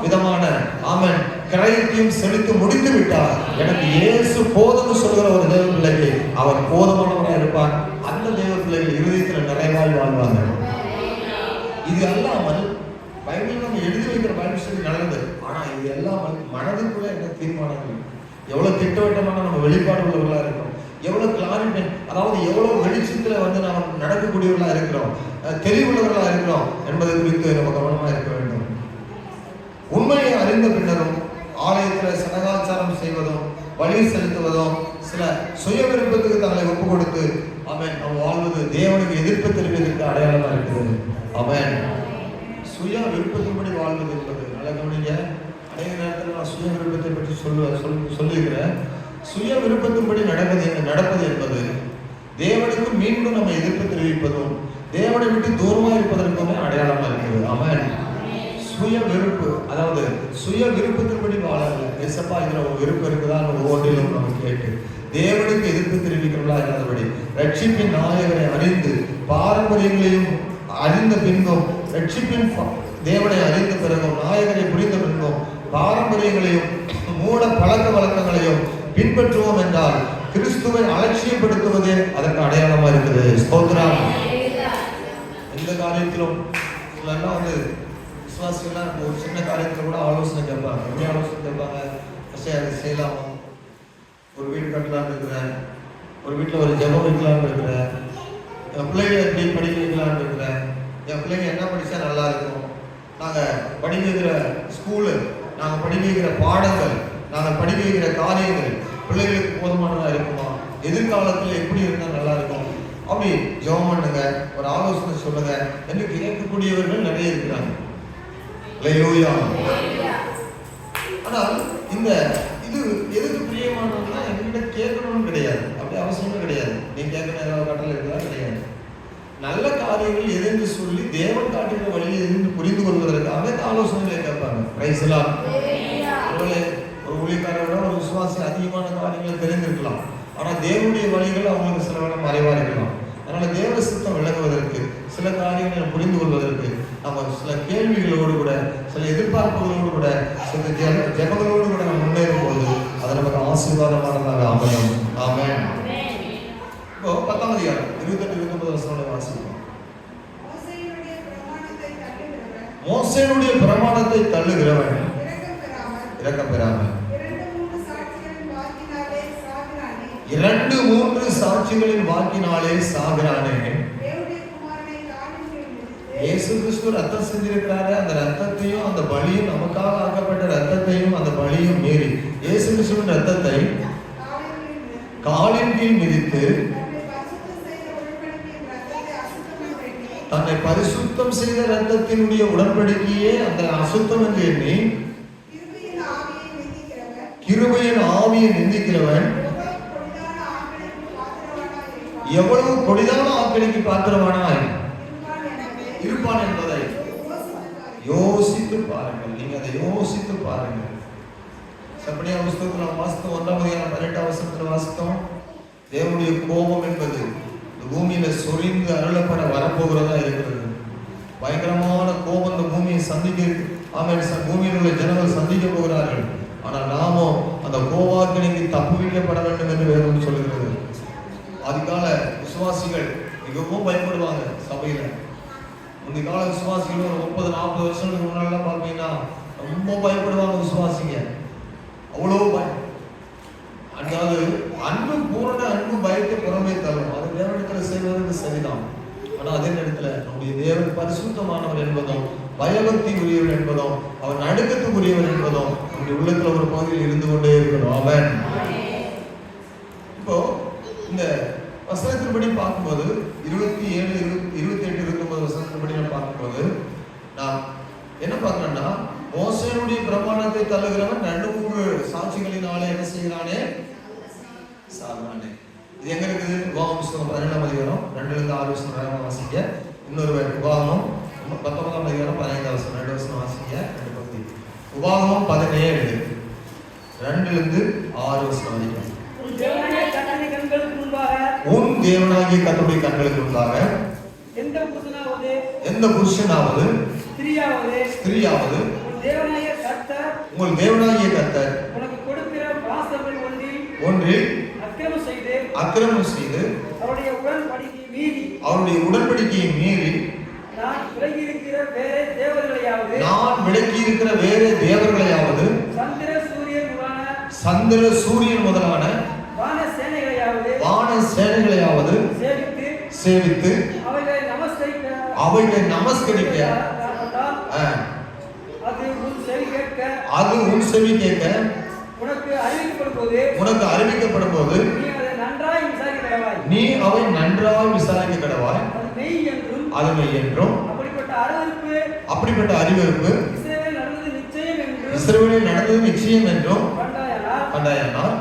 விதமான ஆமென் கிரயத்தையும் செலுத்தி முடித்து விட்டார். எனக்கு இயேசு போதும்னு சொல்கிற ஒரு தேவ பிள்ளைக்கு அவர் போதுமானவராக இருப்பார். அந்த தேவ பிள்ளைகள் இருதயத்தில் நிறைவாய் வாழ்வாங்க. இது அல்லாமல் பைபிள் நம்ம எழுதி வைக்கிற பைபிள் ஸ்டடி நல்லது. ஆனா இது எல்லாமல் மனதுக்குள்ள என்ன தீர்மானங்கள், எவ்வளவு திட்டவட்டமான நம்ம வெளிப்பாடு உள்ளவர்களா இருக்கிறோம், எவ்வளவு கிளாரிட்டி, அதாவது எவ்வளவு வெளிச்சத்துல நாம் நடக்கக்கூடியவர்களா இருக்கிறோம், தெளிவுள்ளவர்களா இருக்கிறோம் என்பது குறித்து நம்ம கவனமா இருக்க வேண்டும். உண்மையை அறிந்த பின்னரும் ஆலயத்துல சடங்காச்சாரம் செய்வதும் வழி செலுத்துவதும் சில சுய விருப்பத்துக்கு தங்களை ஒப்பு கொடுத்து ஆமென் நாம் வாழ்வது தேவனுக்கு எதிர்ப்பு தெரிவிப்பதற்கு அடையாளமா இருக்கிறது. ஆமென். சுய விருப்பத்தின்படி வாழ்வது என்பது நல்ல கவனிங்க. அநேக நேரத்தில் நான் சுய விருப்பத்தை பற்றி சொல்லியிருக்கிறேன். சுய விருப்பத்தின்படி நடப்பது என்பது தேவனுக்கு மீண்டும் நம்ம எதிர்ப்பு தெரிவிப்பதும் தேவனை விட்டு தூரமாக இருப்பதற்குமே அடையாளமா இருக்கிறது. ஆமென். சுய விருப்பு, அதாவது சுய விருப்பத்தின்படி வாழல. ஏசப்பா இதுல ஒரு விருப்பம் இருக்குதான் ஒவ்வொன்றிலும் நம்ம கேட்டு தேவனுக்கு எதிர்ப்பு தெரிவிக்கிறவர்களா இல்லாதபடி ரட்சிப்பின் நாயகனை அறிந்து பாரம்பரியங்களையும் அறிந்த பின்பும் ரட்சிப்பின் தேவனை அறிந்த பிறகும் நாயகனை புரிந்த பின்பும் பாரம்பரியங்களையும் மூட பழக்க வழக்கங்களையும் பின்பற்றுவோம் என்றால் கிறிஸ்துவை அலட்சியப்படுத்துவதே அதற்கு அடையாளமா இருக்குது. ஸ்தோத்திரம். எந்த காரியத்திலும் சிலர்லாம் விசுவாசிகள்லாம் ஒரு சின்ன காரியத்தில் கூட ஆலோசனை கேட்பாங்க. எப்படி ஆலோசனை கேட்பாங்க? அதை செய்யலாமா, ஒரு வீடு கட்டலான்னு இருக்கிறேன், ஒரு வீட்டில் ஒரு ஜெபம் வைக்கலான்னு இருக்கிறேன், என் பிள்ளைங்க எப்படி படிக்க வைக்கலான்னு இருக்கிறேன், என் பிள்ளைங்க என்ன படித்தா நல்லா இருக்கும், நாங்கள் படிக்க வைக்கிற ஸ்கூலு, நாங்கள் படிக்க வைக்கிற பாடங்கள், நாங்கள் படிக்க வைக்கிற காரியங்கள் பிள்ளைகளுக்கு போதுமானதாக இருக்குமா, எதிர்காலத்தில் எப்படி இருந்தால் நல்லா இருக்கும், அப்படி ஜெபம் பண்ணுங்க, ஒரு ஆலோசனை சொல்லுங்க என்று கேட்கக்கூடியவர்கள் நிறைய இருக்கிறாங்க. ஆனால் இந்த இது எதுக்கு பிரியமானதுன்னா எங்ககிட்ட கேட்கணும்னு கிடையாது, அப்படி அவசியமே கிடையாது. நீ கேட்கணும் ஏதாவது கட்டளை இருக்கலாம் கிடையாது. நல்ல காரியங்கள் எதுன்னு சொல்லி தேவன் காட்டுகிற வழியை எதுன்னு புரிந்து கொள்வதற்காக ஆலோசனைகளை கேட்பாங்க. பிரைஸ் எல்லாம். ஒரு ஊழியக்காரரோட ஒரு விசுவாசி அதிகமான காரியங்களை தெரிந்திருக்கலாம், ஆனா தேவனுடைய வழிகள் அவங்களுக்கு சில வேலை மறைவா இருக்கலாம். அதனால தேவ சித்தம் விளங்குவதற்கு, சில காரியங்களை புரிந்து கொள்வதற்கு நம்ம சில கேள்விகளோடு கூட, சில எதிர்பார்ப்புகளோடு கூட, சில ஜெபங்களோடு கூட நம்ம முன்னேறும் போது அது நமக்கு ஆசீர்வாதமானதாக அமையும். ஆமென். இப்போ 10ஆம் அதிகாரம் 28-29 வசனங்களை வாசிப்போம். மோசேயுடைய பிரமாணத்தை தள்ளுகிறவன் இரக்கம் பெறாமல் 2-3 சாட்சிகளின் வாக்கினாலே சாகிறானே. இயேசு கிறிஸ்து ரத்தம் செஞ்சிருக்கிறாரு. அந்த ரத்தத்தையும் அந்த பலியும், நமக்காக ஆக்கப்பட்ட ரத்தத்தையும் அந்த பலியும் மீறி இயேசு கிறிஸ்துவின் ரத்தத்தை காலின் கீழ் மிதித்து தன்னை பரிசுத்தம் செய்த ரத்தத்தினுடைய உடன்படிக்கையே அந்த அசுத்தம் என்று எண்ணி கிருபையின் ஆவியை நிந்திக்கிறவன் எவ்வளவு கொடிதான ஆக்கினைக்கு பாத்திரமானாய் இருப்பான் என்பதை யோசித்து பாருங்கள். நீங்க அதை யோசித்து பாருங்கள். செப்பனியா புஸ்தகத்துல வாசித்தோம், 1ஆம் அதிகாரம் 18ஆம் வசனத்துல வாசித்தோம். தேவனுடைய கோபம் என்பது இந்த பூமியில சொரிந்து அருளப்பட வரப்போகிறதா இருக்கிறது. பயங்கரமான கோபம் இந்த பூமியை சந்திக்க, பூமியில் உள்ள ஜனங்கள் சந்திக்க போகிறார்கள். ஆனால் நாமோ அந்த கோபாக்கினைக்கு தப்புவிக்கப்பட வேண்டும் என்று வேதம் சொல்லுகிறது. அதுக்கால விசுவாசிகள் மிகவும் பயப்படுவாங்க. சபையில முந்தைய கால விசுவாசிகள் ஒரு 30-40 வருஷங்களுக்கு முன்னாடிலாம் பார்த்தீங்கன்னா ரொம்ப பயப்படுவாங்க விசுவாசிங்க. அவ்வளோ பயம். அதாவது அன்பு, பூரண அன்பு பயத்தை புறமே தரும். அது தேவனிடத்தில் செய்வதற்கு சரிதான். ஆனால் அதே நேரத்தில் நம்முடைய தேவன் பரிசுத்தமானவர் என்பதும் பயபக்தி உரியவர் என்பதும் அவர் நடுக்கத்துக்குரியவர் என்பதும் நம்முடைய உள்ளத்துல ஒரு பகுதியில் இருந்து கொண்டே இருக்கணும். அவன் இப்போ இந்த வசனத்தின்படி பார்க்கும்போது 27, 28, 29 வசனத்தின்படி நான் பார்க்கும்போது நான் என்ன பார்க்கிறேன்னா, மோசேயுடைய பிரமாணத்தை தள்ளுகிறவன் 2-3 சாட்சிகளினாலே என்ன செய்கிறானே சாகிறானே. இது எங்க இருக்குது? உபாகமம் புத்தகம் 17ஆம் அதிகாரம் 2-6 வசனம் வேகமாக வாசிங்க. இன்னொரு உபாகமம் 19ஆம் அதிகாரம் 15ஆம் வசனம் 2 வசனம் வாசிங்க. 2 பகுதி. உபாகமம் 17 2-6 வசனம் வரைக்கும். உன் தேவனாகிய கர்த்தருடைய கண்களுக்கு முன்பாக எந்த புருஷனாகிலும் எந்த புருஷனாவது
ஸ்திரீயாவது உங்கள் தேவனாகிய கர்த்தர் உனக்கு கொடுக்கிற வாசல்கள் ஒன்றில் அக்கிரமம் செய்து அவருடைய உடன்படிக்கையை மீறி நான் விலகி இருக்கிற வேறே தேவர்களையாவது சந்திர சூரியன் முதலான வான சேனைகளையாவது சேவித்து அவைகளை நமஸ்கரிக்க அது உன் செவி கேட்க உனக்கு அறிவிக்கப்படும் போது நீ அவை நன்றாய் விசாரிக்க கடவாய். அது மெய் என்றும் அப்படிப்பட்ட அறிவிப்பு இஸ்ரவேலில் நடந்தது நிச்சயம் என்றும் கண்டாயானால்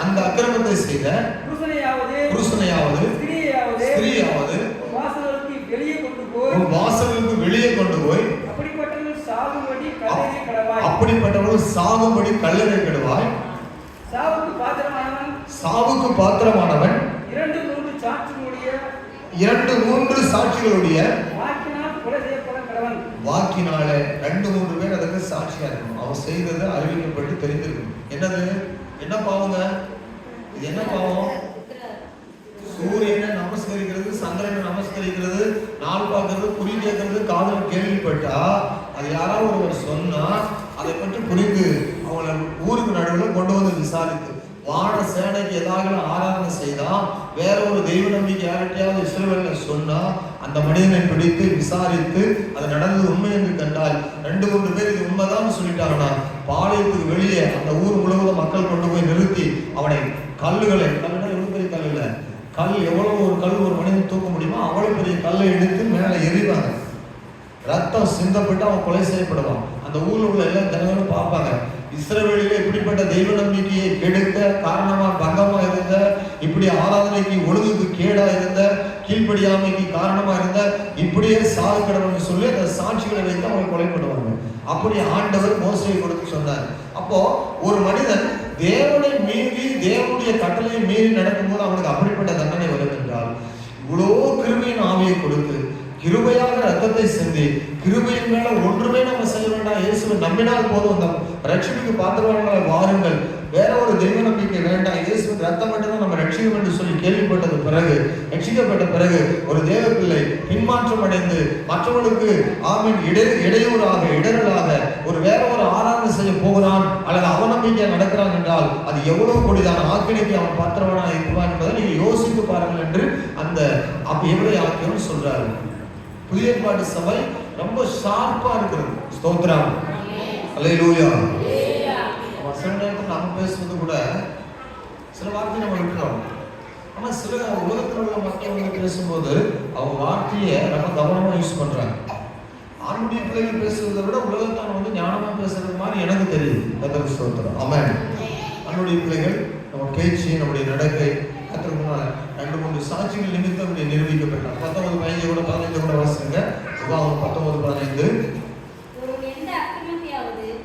அந்த அக்கிரமத்தை செய்த புருஷனையாவது ஸ்திரீயாவது வாசலுக்கு வெளியே கொண்டு போய் அப்படிப்பட்டவர்கள் சாகும்படி கல்லறை கெடுவாய். சாவுக்கு பாத்திரமானவன் 2-3 சாட்சிகளுடைய வாக்கினால 2-3 பேர் அதுக்கு சாட்சியா இருக்கணும். அவன் செய்தது அறிவிக்கப்பட்டு தெரிந்திருக்கும். என்னது என்ன பாவங்க? இது என்ன பாவம்? சூரியனை நமஸ்கரிக்கிறது, சந்திரனை நமஸ்கரிக்கிறது, நாள் பார்க்கறது, குறி கேட்கறது, காதல் கேள்விப்பட்டா அது யாராவது ஒருவர் சொன்னா அதை பற்றி புரிந்து அவங்களை ஊருக்கு நடுவில் கொண்டு வந்து விசாரித்து வான சேனைக்கு ஏதாவது ஆராதனை செய்தா வேற ஒரு தெய்வ நம்பிக்கை யார்கிட்டயாவது இஸ்ரவேல்ல சொன்னா அந்த மனிதனை பிடித்து விசாரித்து அது நடந்தது உண்மை என்று கண்டால் 2-3 பேர் இது உண்மைதான் சொல்லிட்டாங்கன்னா பாளையத்துக்கு வெளியே அந்த ஊர் முழுவதும் மக்கள் கொண்டு போய் நிறுத்தி அவனை கல்லுனா எவ்வளவு பெரிய கல் இல்லை, கல் எவ்வளவு ஒரு கல் ஒரு மனிதன் தூக்க முடியுமோ அவ்வளவு பெரிய கல்லை எடுத்து மேலே எறிவாங்க. ரத்தம் சிந்தப்பட்டு அவன் கொலை செய்யப்படுவான். அந்த ஊர்ல உள்ள எல்லா ஜனங்களும் பார்ப்பாங்க, இஸ்ரவேலிலே இப்படிப்பட்ட தெய்வ நம்பிக்கையை கெடுக்க காரணமா பங்கமா இருந்த, இப்படி ஆராதனைக்கு ஒழுங்குக்கு கேடா இருந்த, கீழ்ப்படியாமைக்கு காரணமா இருந்த இப்படியே சாது கடவுள்னு சொல்லி அந்த சாட்சிகளை வைத்து அவங்க கொலை பண்ணுவாங்க. அப்படி ஆண்டவர் மோசையை கொடுத்து சொன்னார். அப்போ ஒரு மனிதன் தேவனை மீறி தேவனுடைய கட்டளையை மீறி நடக்கும்போது அவனுக்கு அப்படிப்பட்ட தண்டனை வரும் என்றால் இவ்வளோ கிருபையின் ஆவியை கொடுத்து கிருபையாக ரத்தத்தை சிந்தி கிருபையின் மேல ஒன்றுமே நம்ம செய்ய வேண்டாம், இயேசுவை நம்பினால் போதும், அந்த ரட்சிப்புக்கு பாத்திரவான்களை வாருங்கள், வேற ஒரு தெய்வ நம்பிக்கை வேண்டாம், இயேசுவின் ரத்தம் மட்டும்தான் நம்ம ரட்சிக்கும் என்று சொல்லி கேள்விப்பட்டது பிறகு ரட்சிக்கப்பட்ட பிறகு ஒரு தேவ பிள்ளை பின்மாற்றம் அடைந்து மற்றவர்களுக்கு ஆமீன் இடையூறாக இடரலாக ஒரு வேற ஒரு ஆராதனை செய்ய போகிறான் அல்லது அவநம்பிக்கை நடக்கிறான் என்றால் அது எவ்வளவு கொடிதான ஆக்கினைக்கு அவன் பாத்திரவானாக இருக்குவான் என்பதை நீங்க யோசித்து பாருங்கள் என்று அந்த எவ்வளவு ஆக்கியம் சொல்றாரு. புதிய ஏற்பாட்டு சபை ரொம்ப ஷார்ப்பா இருக்கிறது. ஸ்தோத்திரம், அல்லேலூயா. சில நேரத்தில் நம்ம பேசுவது கூட சில வார்த்தையை நம்ம விட்டுறோம். ஆனா சில உலகத்தில் உள்ள மக்கள் வந்து பேசும்போது அவங்க வார்த்தையை ரொம்ப கவனமா யூஸ் பண்றாங்க. ஆண்களுடைய பிள்ளைகள் பேசுவதை விட உலகத்தான வந்து ஞானமா பேசுறது மாதிரி எனக்கு தெரியுது. கர்த்தருக்கு ஸ்தோத்திரம், ஆமென். ஆண்களுடைய பிள்ளைகள் நம்ம பேச்சு நம்முடைய நடக்கை கத்திரக்குனால 2-3 சாட்சிகள் நிமித்தம் இப்படி நிரூபிக்கப்பட்டார். 19:15 கூட 15 கூட வாசிங்க. 19:15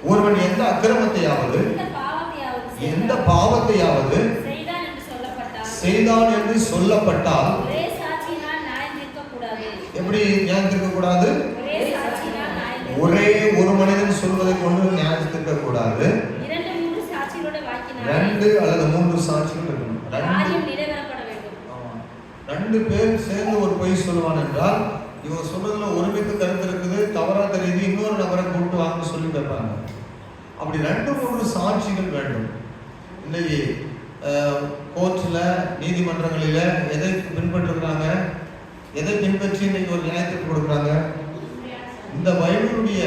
ஒருவன் எந்த அக்கிரமத்தையாவது எந்த பாவத்தையாவது செய்தான் என்று சொல்லப்பட்டால் எப்படி நியாயம் தீர்க்க கூடாது? ஒரே ஒரு மனிதன் சொல்வதை கொண்டு நியாயம் தீர்க்க கூடாது. 2 அல்லது 3 சாட்சிகள் இருக்கணும். 2 பேர் சேர்ந்து ஒரு பொய் சொல்லுவான் என்றால் இவங்க சொல்றதுல ஒருமித்த கருத்து இருக்குது, தவறா தெரியுது, இன்னொரு நபரை கூப்பிட்டு வாங்க சொல்லி கேட்பாங்க. அப்படி 2-3 சாட்சிகள் வேண்டும். இன்னைக்கு கோர்ட்ல நீதிமன்றங்களில எதை பின்பற்றுறாங்க, எதை பின்பற்றி இன்னைக்கு ஒரு நியாயத்திற்கு கொடுக்குறாங்க? இந்த பைபிளுடைய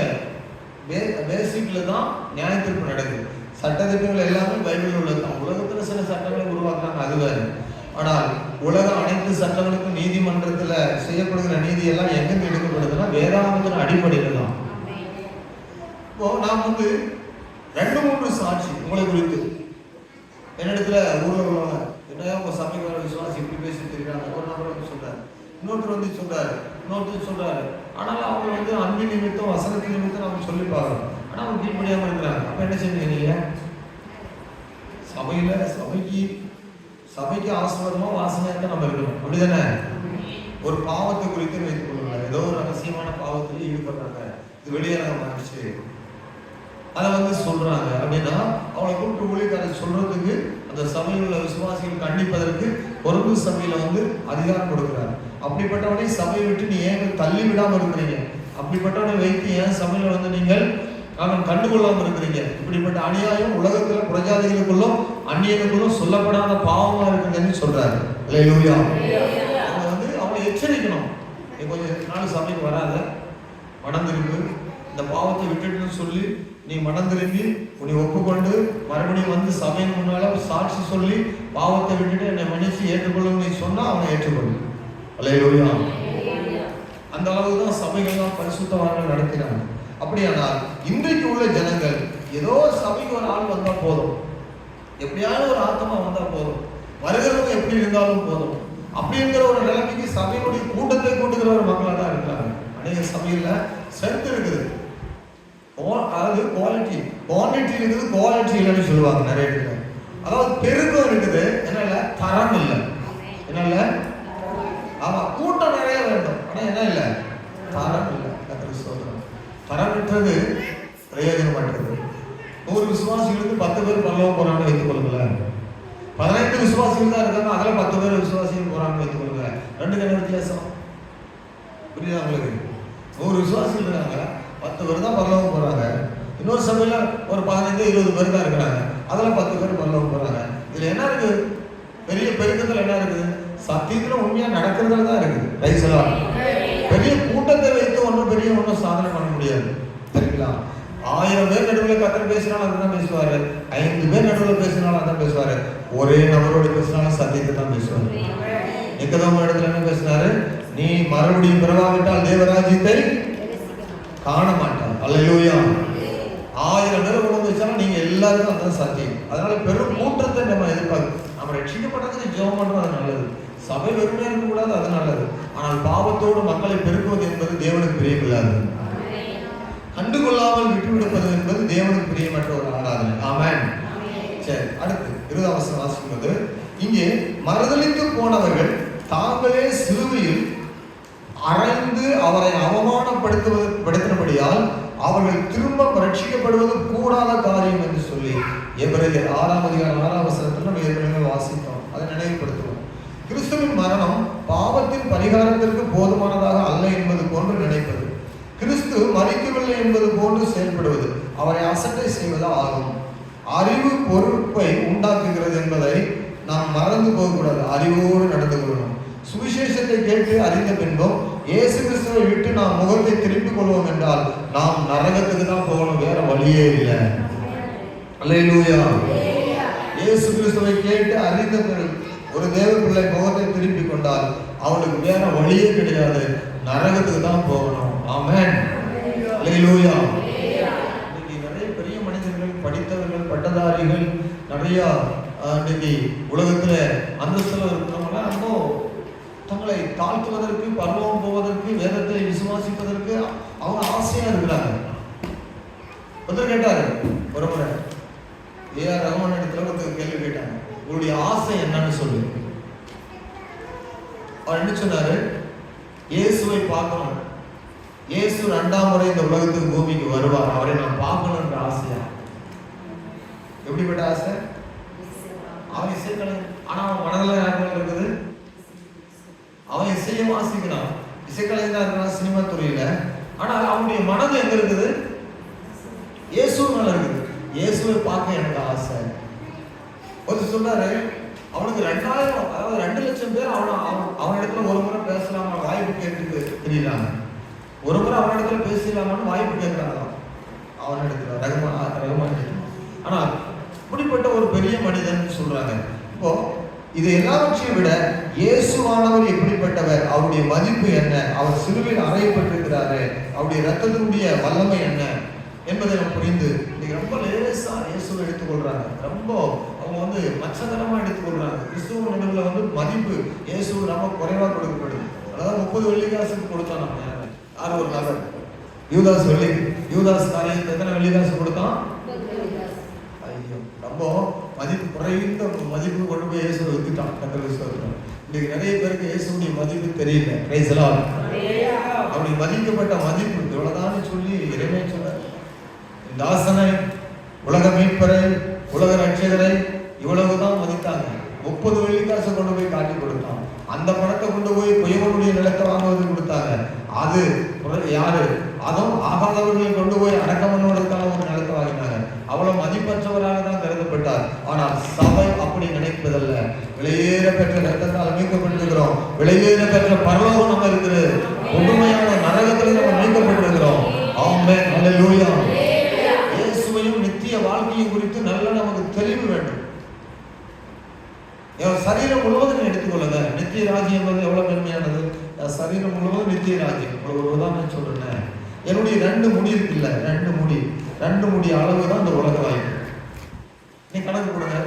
பேசிக்ல தான் நியாயத்திற்கு நடக்குது. சட்டத்திட்டங்கள் எல்லாமே பைபிள் உள்ளது. உலகத்துல சில சட்டங்களை உருவாக்குறாங்க, அது வேறு. ஆனால் உலக அனைத்து சட்டங்களுக்கும் நீதிமன்றத்துல செய்யப்படுகிற நீதி எல்லாம் எங்க எடுக்கப்படுதுன்னா வேதாகமத்தின் அடிப்படையில் தான். இப்போ நாம் வந்து 2-3 சாட்சி உங்களை குறித்து என்னிடத்துல ஊர்ல உள்ளவங்க என்ன உங்க சபைக்கார விசுவாசி இப்படி பேசிட்டு இருக்காங்க, ஒரு நபர் வந்து சொல்றாரு, இன்னொருத்தர் வந்து சொல்றாரு, இன்னொருத்தர் சொல்றாரு. ஆனாலும் அவங்க வந்து அன்பின் நிமித்தம் வசனத்தின் நிமித்தம் நம்ம சொல்லி பார்க்கறோம். ஆனா அவங்க கீழ்படியாம இருக்கிறாங்க. அப்ப என்ன செய்வீங்க நீங்க? சபைக்கு ஆசீர்வாதமா வாசனையா நம்ம இருக்கணும், அப்படிதானே?
ஒரு பாவத்தை குறித்து வைத்துக் கொள்ளுங்கள். ஏதோ ஒரு ரகசியமான பாவத்தில் ஈடுபடுறாங்க, இது வெளியாக மாறிச்சு, அதை வந்து சொல்றாங்க அப்படின்னா அவளை கூப்பிட்டு ஊழியக்காரர் சொல்றதுக்கு அந்த சபையில் உள்ள விசுவாசிகள் கண்டிப்பதற்கு பொறுப்பு சபையில வந்து அதிகாரம் கொடுக்குறாரு. அப்படிப்பட்டவனை சபையை விட்டு நீ ஏன் தள்ளி விடாம இருக்கிறீங்க? அப்படிப்பட்டவனை வைத்து ஏன் சபையில வந்து நீங்கள் அவன் கண்டுகொள்ளாம இருக்கிறீங்க? இப்படிப்பட்ட அநியாயம் உலகத்துல புரஜாதிகளுக்குள்ளும் அந்நியனுக்குள்ளும் சொல்லப்படாத பாவமா இருக்குதுன்னு சொல்றாரு. அல்லேலூயா. அவங்க வந்து அவளை எச்சரிக்கணும், நீ கொஞ்சம் நாள் சபைக்கு வராத, மனம் திரும்பு, இந்த பாவத்தை விட்டுட்டுன்னு சொல்லி நீ மனம் திரும்பி உன்னை ஒப்புக்கொண்டு மறுபடியும் வந்து சபையின் முன்னால சாட்சி சொல்லி பாவத்தை விட்டுட்டு என்னை மன்னிச்சு ஏற்றுக்கொள்ளும் நீ சொன்னா அவனை ஏற்றுக்கொள்ளு. அல்லேலூயா. அந்த அளவுக்கு தான் சபைகள்லாம் பரிசுத்தவான்கள் நடத்தினாங்க. அப்படியானால் இன்றைக்கு உள்ள ஜனங்கள் ஏதோ சபைக்கு ஒரு ஆள் வந்தா போதும், எப்படியாவது ஒரு ஆத்மா வந்தா போதும், வருகிறவங்க எப்படி இருந்தாலும் போதும் அப்படிங்கிற ஒரு நிலைமைக்கு சபையுடைய கூட்டத்தை கூட்டுகிற ஒரு மக்களாக தான் இருக்கிறாங்க. அநேக சபையில ஸ்ட்ரென்த் இருக்குது, அதாவது குவாலிட்டி இருக்குது, குவாலிட்டி இல்லைன்னு சொல்லுவாங்க நிறைய பேர். அதாவது பெருக்கம் இருக்குது, என்ன தரம் இல்லை, என்ன ஆமா கூட்டம் நிறைய வேண்டும், ஆனா என்ன இல்லை தரம் இல்லை. கர்த்தருக்கு ஸ்தோத்திரம். தரம் விட்டது பிரயோஜனமற்றது. 100 விசுவாசிகளுக்கு 10 பேர் பரலோகம் போறான்னு வைத்துக் கொள்ளுங்களேன். 15 விசுவாசிகள் தான் இருக்காங்க, அதுல 10 பேர் விசுவாசிகள் போறான்னு வைத்துக் கொள்ளுங்க. 2 கணக்கு வித்தியாசம். புரியுதா உங்களுக்கு? 100 விசுவாசிகள் இருக்காங்க, 10 பேர் தான் பரலோகம் போறாங்க. இன்னொரு சபையில ஒரு 15-20 பேர் தான் இருக்கிறாங்க, அதுல 10 பேர் பரலோகம் போறாங்க. இதுல என்ன இருக்கு? பெரிய பெருக்கத்துல என்ன இருக்குது? சத்தியத்துல உண்மையா நடக்கிறதுல தான் இருக்குது. ரைசலா பெரிய கூட்டத்தை வைத்து ஒன்றும் சாதனை பண்ண முடியாது. சரிங்களா? 1000 பேர் நடுவில் கர்த்தர் பேசினாலும் அதுதான் பேசுவாரு, 5 பேர் நடுவில் பேசினாலும் அதான் பேசுவாரு, ஒரே நபரோட பேசினாலும் சத்தியத்தை தான் பேசுவாரு. நிக்கதோமு இடத்துல என்ன பேசினாரு? நீ மறுபடியும் பிறவாவிட்டால் தேவராஜ்யத்தை காண மாட்டார். அல்லேலூயா. 1000 பேர் கொண்டு வச்சாலும் நீங்க எல்லாருக்கும் அதான் சத்தியம். அதனால பெரும் கூட்டத்தை நம்ம எதிர்பார்க்க, நம்ம ரட்சிக்கப்பட்டதுக்கு ஜெபம் பண்றது அது நல்லது, சபை வெறுமையா இருக்கக்கூடாது, அது நல்லது. ஆனால் பாவத்தோடு மக்களை பெருக்குவது என்பது தேவனுக்கு பிரியமில்லாது. கண்டுகொள்ளாமல் விட்டுவிடுப்பது என்பது தேவனுக்கு பிரியமற்ற ஒரு ஆராதனை. ஆமென். சரி, அடுத்து 20ஆம் வசனம் வாசிக்கும்போது, இங்கே மறுதலித்து போனவர்கள் தாங்களே சிலுவையில் அறைந்து அவரை அவமானப்படுத்தினபடியால் அவர்கள் திரும்ப ரட்சிக்கப்படுவது கூடாத காரியம் என்று சொல்லி எபிரேயர் 6ஆம் அதிகாரம் 6ஆம் வசனத்தில் நம்ம ஏற்கனவே வாசித்தோம். அதை நினைவுபடுத்துவோம். கிறிஸ்துவின் மரணம் பாவத்தின் பரிகாரத்திற்கு போதுமானதாக அல்ல என்பது போன்று நினைப்பது, கிறிஸ்து மரிக்கவில்லை என்பது போன்று செயல்படுவது, அவரை அசட்டை செய்வது ஆகும். அறிவு பொறுப்பை உண்டாக்குகிறது என்பதை நாம் மறந்து போகக்கூடாது. அறிவோடு நடந்து கொள்ளணும். சுவிசேஷத்தை கேட்டு அறிந்த பின்பும் இயேசு கிறிஸ்துவை விட்டு நாம் முகத்தை திருப்பிக் கொள்வோம் என்றால் நாம் நரகத்துக்கு தான் போகணும், வேற வழியே இல்லை. அல்லேலூயா. இயேசு கிறிஸ்துவை கேட்டு அறிந்த பிறகு ஒரு தேவ பிள்ளை முகத்தை திருப்பி கொண்டால் அவளுக்கு வேற வழியே கிடையாது, நரகத்துக்கு தான் போகணும். ஆமென். அல்லேலூயா. இன்னைக்கு நிறைய பெரிய மனிதர்கள், படித்தவர்கள், பட்டதாரிகள், நிறைய இன்னைக்கு உலகத்துல அந்தஸ்துல இருக்கிறவங்க ரொம்ப தங்களை தாழ்த்துவதற்கு, பரலோகம் போவதற்கு, வேதத்தை விசுவாசிப்பதற்கு அவங்க ஆசையா இருக்கிறாங்க. ஒருத்தர் கேட்டாரு, ஒரு முறை ஏஆர் ரஹ்மான் இடத்துல ஒருத்தர் கேள்வி கேட்டாங்க, உங்களுடைய ஆசை என்னன்னு சொல்லு. அவர் என்ன சொன்னாரு? இயேசுவை பார்க்கணும், இயேசு 2ஆம் முறை இந்த உலகத்துக்கு பூமிக்கு வருவார், அவரை நான் பார்க்கணுன்ற ஆசையா. எப்படிப்பட்ட ஆசை? அவன் இசைக்கலைஞன், ஆனா அவன் மனதில் யாருக்கும் இருக்குது, அவன் இசையை வாசிக்கிறான், இசைக்கலைஞனா இருக்கிறான் சினிமா துறையில, ஆனா அவனுடைய மனது எங்க இருக்குது? இயேசு மேல இருக்குது. இயேசுவை பார்க்க எனக்கு ஆசை. ஒருத்தர் சொன்னாரு, அவனுக்கு 2000, அதாவது 2 லட்சம் பேர் அவன் இடத்துல ஒரு முறை பேசலாமா வாய்ப்பு கேட்டு தெரியலாங்க, ஒரு முறை அவன் இடத்துல பேசலாமான்னு வாய்ப்பு கேட்கிறாங்க அவன் இடத்துல, ரகுமான். ஆனா இப்படிப்பட்ட ஒரு பெரிய மனிதன் சொல்றாங்க. இப்போ இது எல்லாவற்றையும் விட இயேசுவானவர் எப்படிப்பட்டவர், அவருடைய மதிப்பு என்ன, அவர் சிலுவையில் அறையப்பட்டிருக்கிறாரு, அவருடைய ரத்தத்தினுடைய வல்லமை என்ன என்பதை நம்ம புரிந்து இன்னைக்கு ரொம்ப லேசா இயேசுவை எடுத்துக்கொள்றாங்க. ரொம்ப அவங்க வந்து மச்சதனமா எடுத்துக்கொள்றாங்க. கிறிஸ்துவ நடுவில் மதிப்பு இயேசு ரொம்ப குறைவா கொடுக்கப்படுது. அதாவது 30 வெள்ளிக்காசுக்கு கொடுத்தான் நம்ம யாரு ஒரு நபர், யூதாஸ் காரியத்தை எத்தனை வெள்ளிக்காசு கொடுத்தான்? ஐயோ, ரொம்ப மதிப்பு குறைந்த மதிப்பு கொண்டு போய் இயேசுவை வித்துட்டான். மதித்தான். கர்த்தருக்கு ஸ்தோத்திரம். இன்னைக்கு நிறைய பேருக்கு இயேசுடைய மதிப்பு தெரியல. Praise the Lord. அப்படி மதிக்கப்பட்ட மதிப்பு இவ்வளவுதான் சொல்லி இறைவன் சொன்னார். இந்த தாசனை, உலக மீட்பரை, உலக ரட்சகரை இவ்வளவுதான் மதித்தாங்க. 30 வெள்ளிக்காசை கொண்டு போய் காட்டி கொடுத்தான். அந்த பணத்தை கொண்டு போய் குயவனுடைய நிலத்தை வாங்குவது கொடுத்தாங்க. அது யாரு? அதுவும் ஆகாதவர்களை கொண்டு போய் அடக்கம் பண்ணுவதற்கான ஒரு நிலத்தை வாங்கினாங்க. அவ்வளவு மதிப்பற்றவராக தான் கருதப்பட்டார். ஆனால் சபை அப்படி நினைப்பதல்ல. விலையேற பெற்ற ரத்தத்தால் மீட்கப்பட்டிருக்கிறோம். விலையேற பெற்ற பரலோகம் நம்ம இருக்கிறது. உண்மையான நரகத்தில் நம்ம மீட்கப்பட்டிருக்கிறோம். ஆமென், அல்லேலூயா. இயேசுவையும் நித்திய வாழ்க்கையும் குறித்து நல்ல நமக்கு தெளிவு வேண்டும். சரீரம் முழுவதும் எடுத்துக்கொள்ளுங்க. நித்திய ராஜ்யம் வந்து எவ்வளவு பெருமையானது. சரீரம் முழுவதும் நித்திய ராஜ்யம். ஒரு உதாரணம் சொல்றேன். என்னுடைய 2 முடி இருக்குல்ல, 2 முடி அளவு தான் இந்த உலக வாய்ப்பு. நீ கணக்கு கொடுங்க,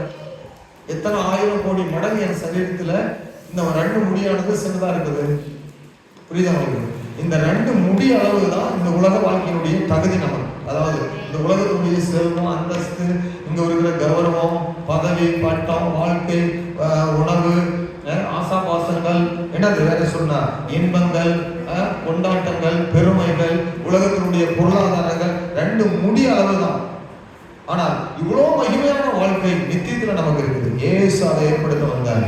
எத்தனை 1000 கோடி மடங்கு என் சரீரத்துல இந்த 2 முடியானது சின்னதா இருக்குது. புரியுதா உங்களுக்கு? இந்த 2 முடி அளவு தான் இந்த உலக வாழ்க்கையினுடைய தகுதி நமக்கு. அதாவது இந்த உலகத்தினுடைய செல்வம், அந்தஸ்து, இங்க இருக்கிற கௌரவம், பதவி, பட்டம், வாழ்க்கை, உணவு, ஆசாபாசங்கள், என்னது வேற சொன்னா இன்பங்கள், கொண்டாட்டங்கள், பெருமைகள், உலகத்தினுடைய பொருளாதாரங்கள் 2 முடி அளவு தான். ஆனால் இவ்வளவு மகிமையான வாழ்க்கை நித்தியத்துல நமக்கு இருக்குது. இயேசு அதை ஏற்படுத்த வந்தார்.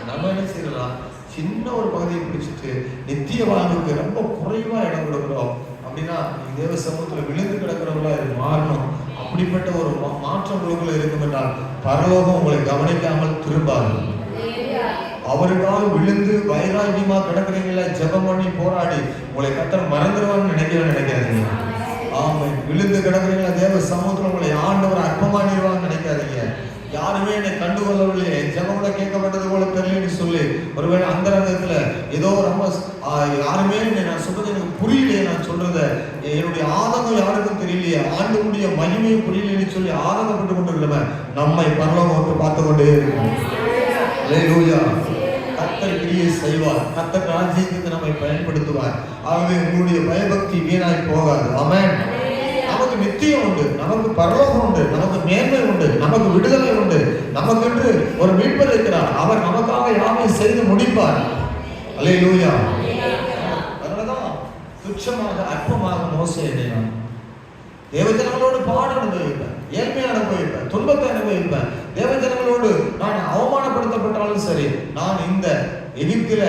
நம்ம என்ன செய்யலாம்? சின்ன ஒரு பகுதியை பிடிச்சிட்டு நித்திய வாழ்வுக்கு ரொம்ப குறைவா இடம் கொடுக்கிறோம். அப்படின்னா தேவ சமூகத்துல விழுந்து கிடக்கிறவங்களா இது மாறணும். அப்படிப்பட்ட ஒரு மாற்றம் உங்களுக்குள்ள இருக்கும் என்றால் பரலோகம் உங்களை கவனிக்காமல் திரும்பாது. அவருக்காக விழுந்து வைராகியமா கிடக்கிறீங்களா, ஜெபம் பண்ணி போராடி உங்களை கர்த்தர் மறந்துடுவான்னு நினைக்காதீங்க. ஆமென். விழுந்து கிடக்கிறீங்களா, தேவ சமூகத்துல உங்களை ஆண்டவர் அற்பமானிடுவான்னு நினைக்காதீங்க. யாருமே என்னை கண்டுகொள்ளவில்லையே, ஜெபம் கூட கேட்கப்பட்டது போல தெரியலன்னு சொல்லி ஒருவேளை அந்த ரங்கத்துல ஏதோ ரொம்ப யாருமே நான் சொல்றது எனக்கு புரியலையே, நான் சொல்றத என்னுடைய ஆதங்கம் யாருக்கும் தெரியலையே, ஆண்டவருடைய மகிமையை புரியலன்னு சொல்லி ஆதங்கப்பட்டு கொண்டு இருக்கிறவன் நம்மை பரலோகம் வந்து பார்த்து கொண்டே இருக்கும். அல்லேலூயா. கர்த்தர் கிரியை செய்வார். கர்த்தர் ராஜ்யத்துக்கு நம்மை பயன்படுத்துவார். ஆகவே உங்களுடைய பயபக்தி வீணாய் போகாது. ஆமென். நமக்கு நித்தியம் உண்டு, நமக்கு பரலோகம் உண்டு, நமக்கு மேன்மை உண்டு, நமக்கு விடுதலை உண்டு. நமக்கென்று ஒரு மீட்பர் இருக்கிறார். அவர் நமக்காக யாவையும் செய்து முடிப்பார். அல்லேலூயா. அதனாலதான் துச்சமாக அற்பமாக மோசே எண்ணினான். தேவஜனங்களோடு பாட அனுபவிப்பேன், ஏழ்மையை அனுபவிப்பேன், துன்பத்தை அனுபவிப்பேன். தேவஜனங்களோடு நான் அவமானப்படுத்தப்பட்டாலும் சரி, நான் இந்த எகிப்தில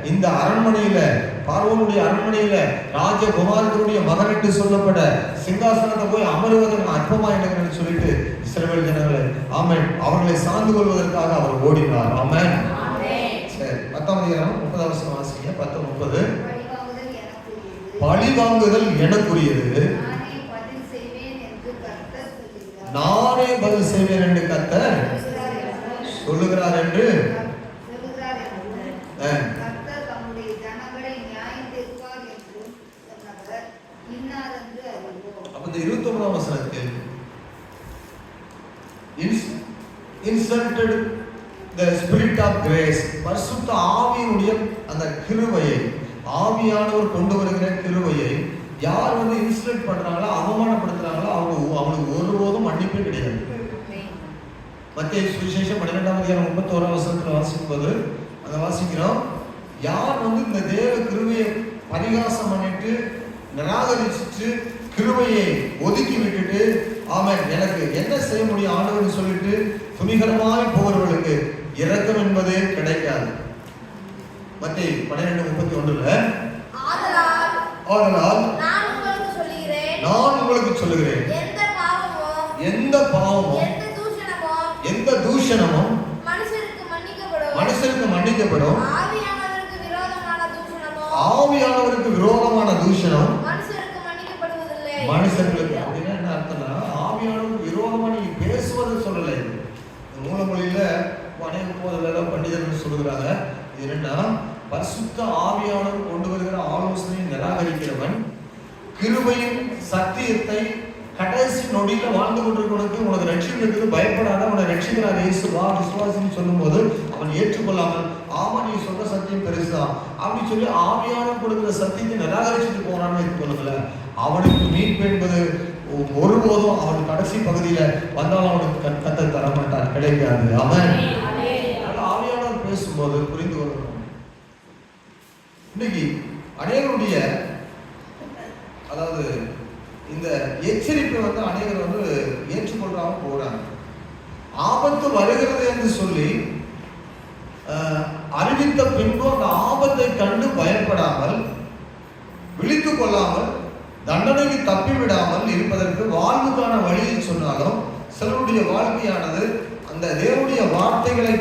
இந்த அரண்மனையில, பார்வோனுடைய அரண்மனையில ராஜகுமாரனுடைய மகன் என்று சொல்லப்பட சிங்காசனத்தை போய் அமருவதற்கு அற்பமா என்னன்னு சொல்லிட்டு இஸ்ரவேல் ஜனங்களை, ஆமென், அவர்களை சார்ந்து கொள்வதற்காக அவர் ஓடினார். ஆமென். சரி, 10 வசனம் வாசிங்க. 10:30. பழி வாங்குதல் எனக்குரியது, நானே பதில் செய்வேன் என்று கர்த்தர் சொல்லுகிறார் என்று. அப்ப இந்த 29ஆம் வசனத்தில் inserted the spirit of grace, பரிசுத்த ஆவியினுடைய அந்த கிருபையை, ஆவியானவர் கொண்டு வருகிற கிருபையை யார் வந்து இன்சல்ட் பண்றாங்களோ, அவமானப்படுத்துறாங்களோ அவங்களுக்கு ஒருபோதும் மன்னிப்பே கிடையாது. மத்தேயு சுவிசேஷம் 12ஆம் அதிகாரம் 31ஆம் வசனத்துல வாசிக்கும்போது அங்க வாசிக்கிறோம், யார் வந்து இந்த தேவ கிருபையை பரிகாசம் பண்ணிட்டு நிராகரிச்சுட்டு கிருபையை ஒதுக்கி விட்டுட்டு, ஆமென், எனக்கு என்ன செய்ய முடியும் ஆண்டவர்னு சொல்லிட்டு துணிகரமாய் போகிறவர்களுக்கு இரக்கம் என்பதே கிடைக்காது. மத்தேயு 12:31 ஆதலால் நான் உங்களுக்கு சொல்லுகிறேன், எந்த பாவமும் எந்த தூஷணமும் மனுஷருக்கு மன்னிக்கப்படும், ஆவியானவருக்கு விரோதமான தூஷணம் மனுஷர்களுக்கு. அப்படின்னா என்ன அர்த்தம்னா, ஆவியானவருக்கு விரோதமா நீங்க பேசுவதை சொல்லலை. மூலமொழியில அநேக போதெல்லாம் பண்டிதர்கள் சொல்லுகிறாங்க. இது என்னன்னா, பரிசுத்த ஆவியானவர் கொண்டு வருகிற ஆலோசனையை நிராகரிக்கிறவன் கிருபையின் சத்தியத்தை கடைசி நொடியில வாழ்ந்து கொண்டிருக்கிறவனுக்கு உனக்கு ரட்சிப்பு இருக்குது, பயப்படாத, உன்னை ரட்சிக்கிறார் இயேசு வா விசுவாசின்னு சொல்லும் போது அவன் ஏற்றுக்கொள்ளாமல், ஆமா நீ சொல்ற சத்தியம் பெருசுதான் அப்படி சொல்லி ஆவியானவர் கொடுக்கிற சத்தியத்தை நிராகரிச்சுட்டு போறான்னு சொல்லுங்கல, அவனுக்கு மீட்பு என்பது ஒருபோதும் அவன் கடைசி பகுதியில வந்தாலும் அவனுக்கு கர்த்தர் தர மாட்டார், கிடைக்காது. அவன் பேசும்போது புரிந்து கொள்ளணும். இன்னைக்கு அநேகருடைய அதாவது இந்த எச்சரிப்பை அநேகர் ஏற்றுக்கொள்றாம போறாங்க. ஆபத்து வருகிறது என்று சொல்லி அறிவித்த பின்பு அந்த ஆபத்தை கண்டு பயப்படாமல், விழித்துக் கொள்ளாமல், தண்டனைக்கு தப்பிவிடாமல் இருப்பதற்கு வாழ்வுக்கான வழியை சொன்னாலும் சிலருடைய வாழ்க்கையானது அந்த தேவனுடைய வார்த்தைகளை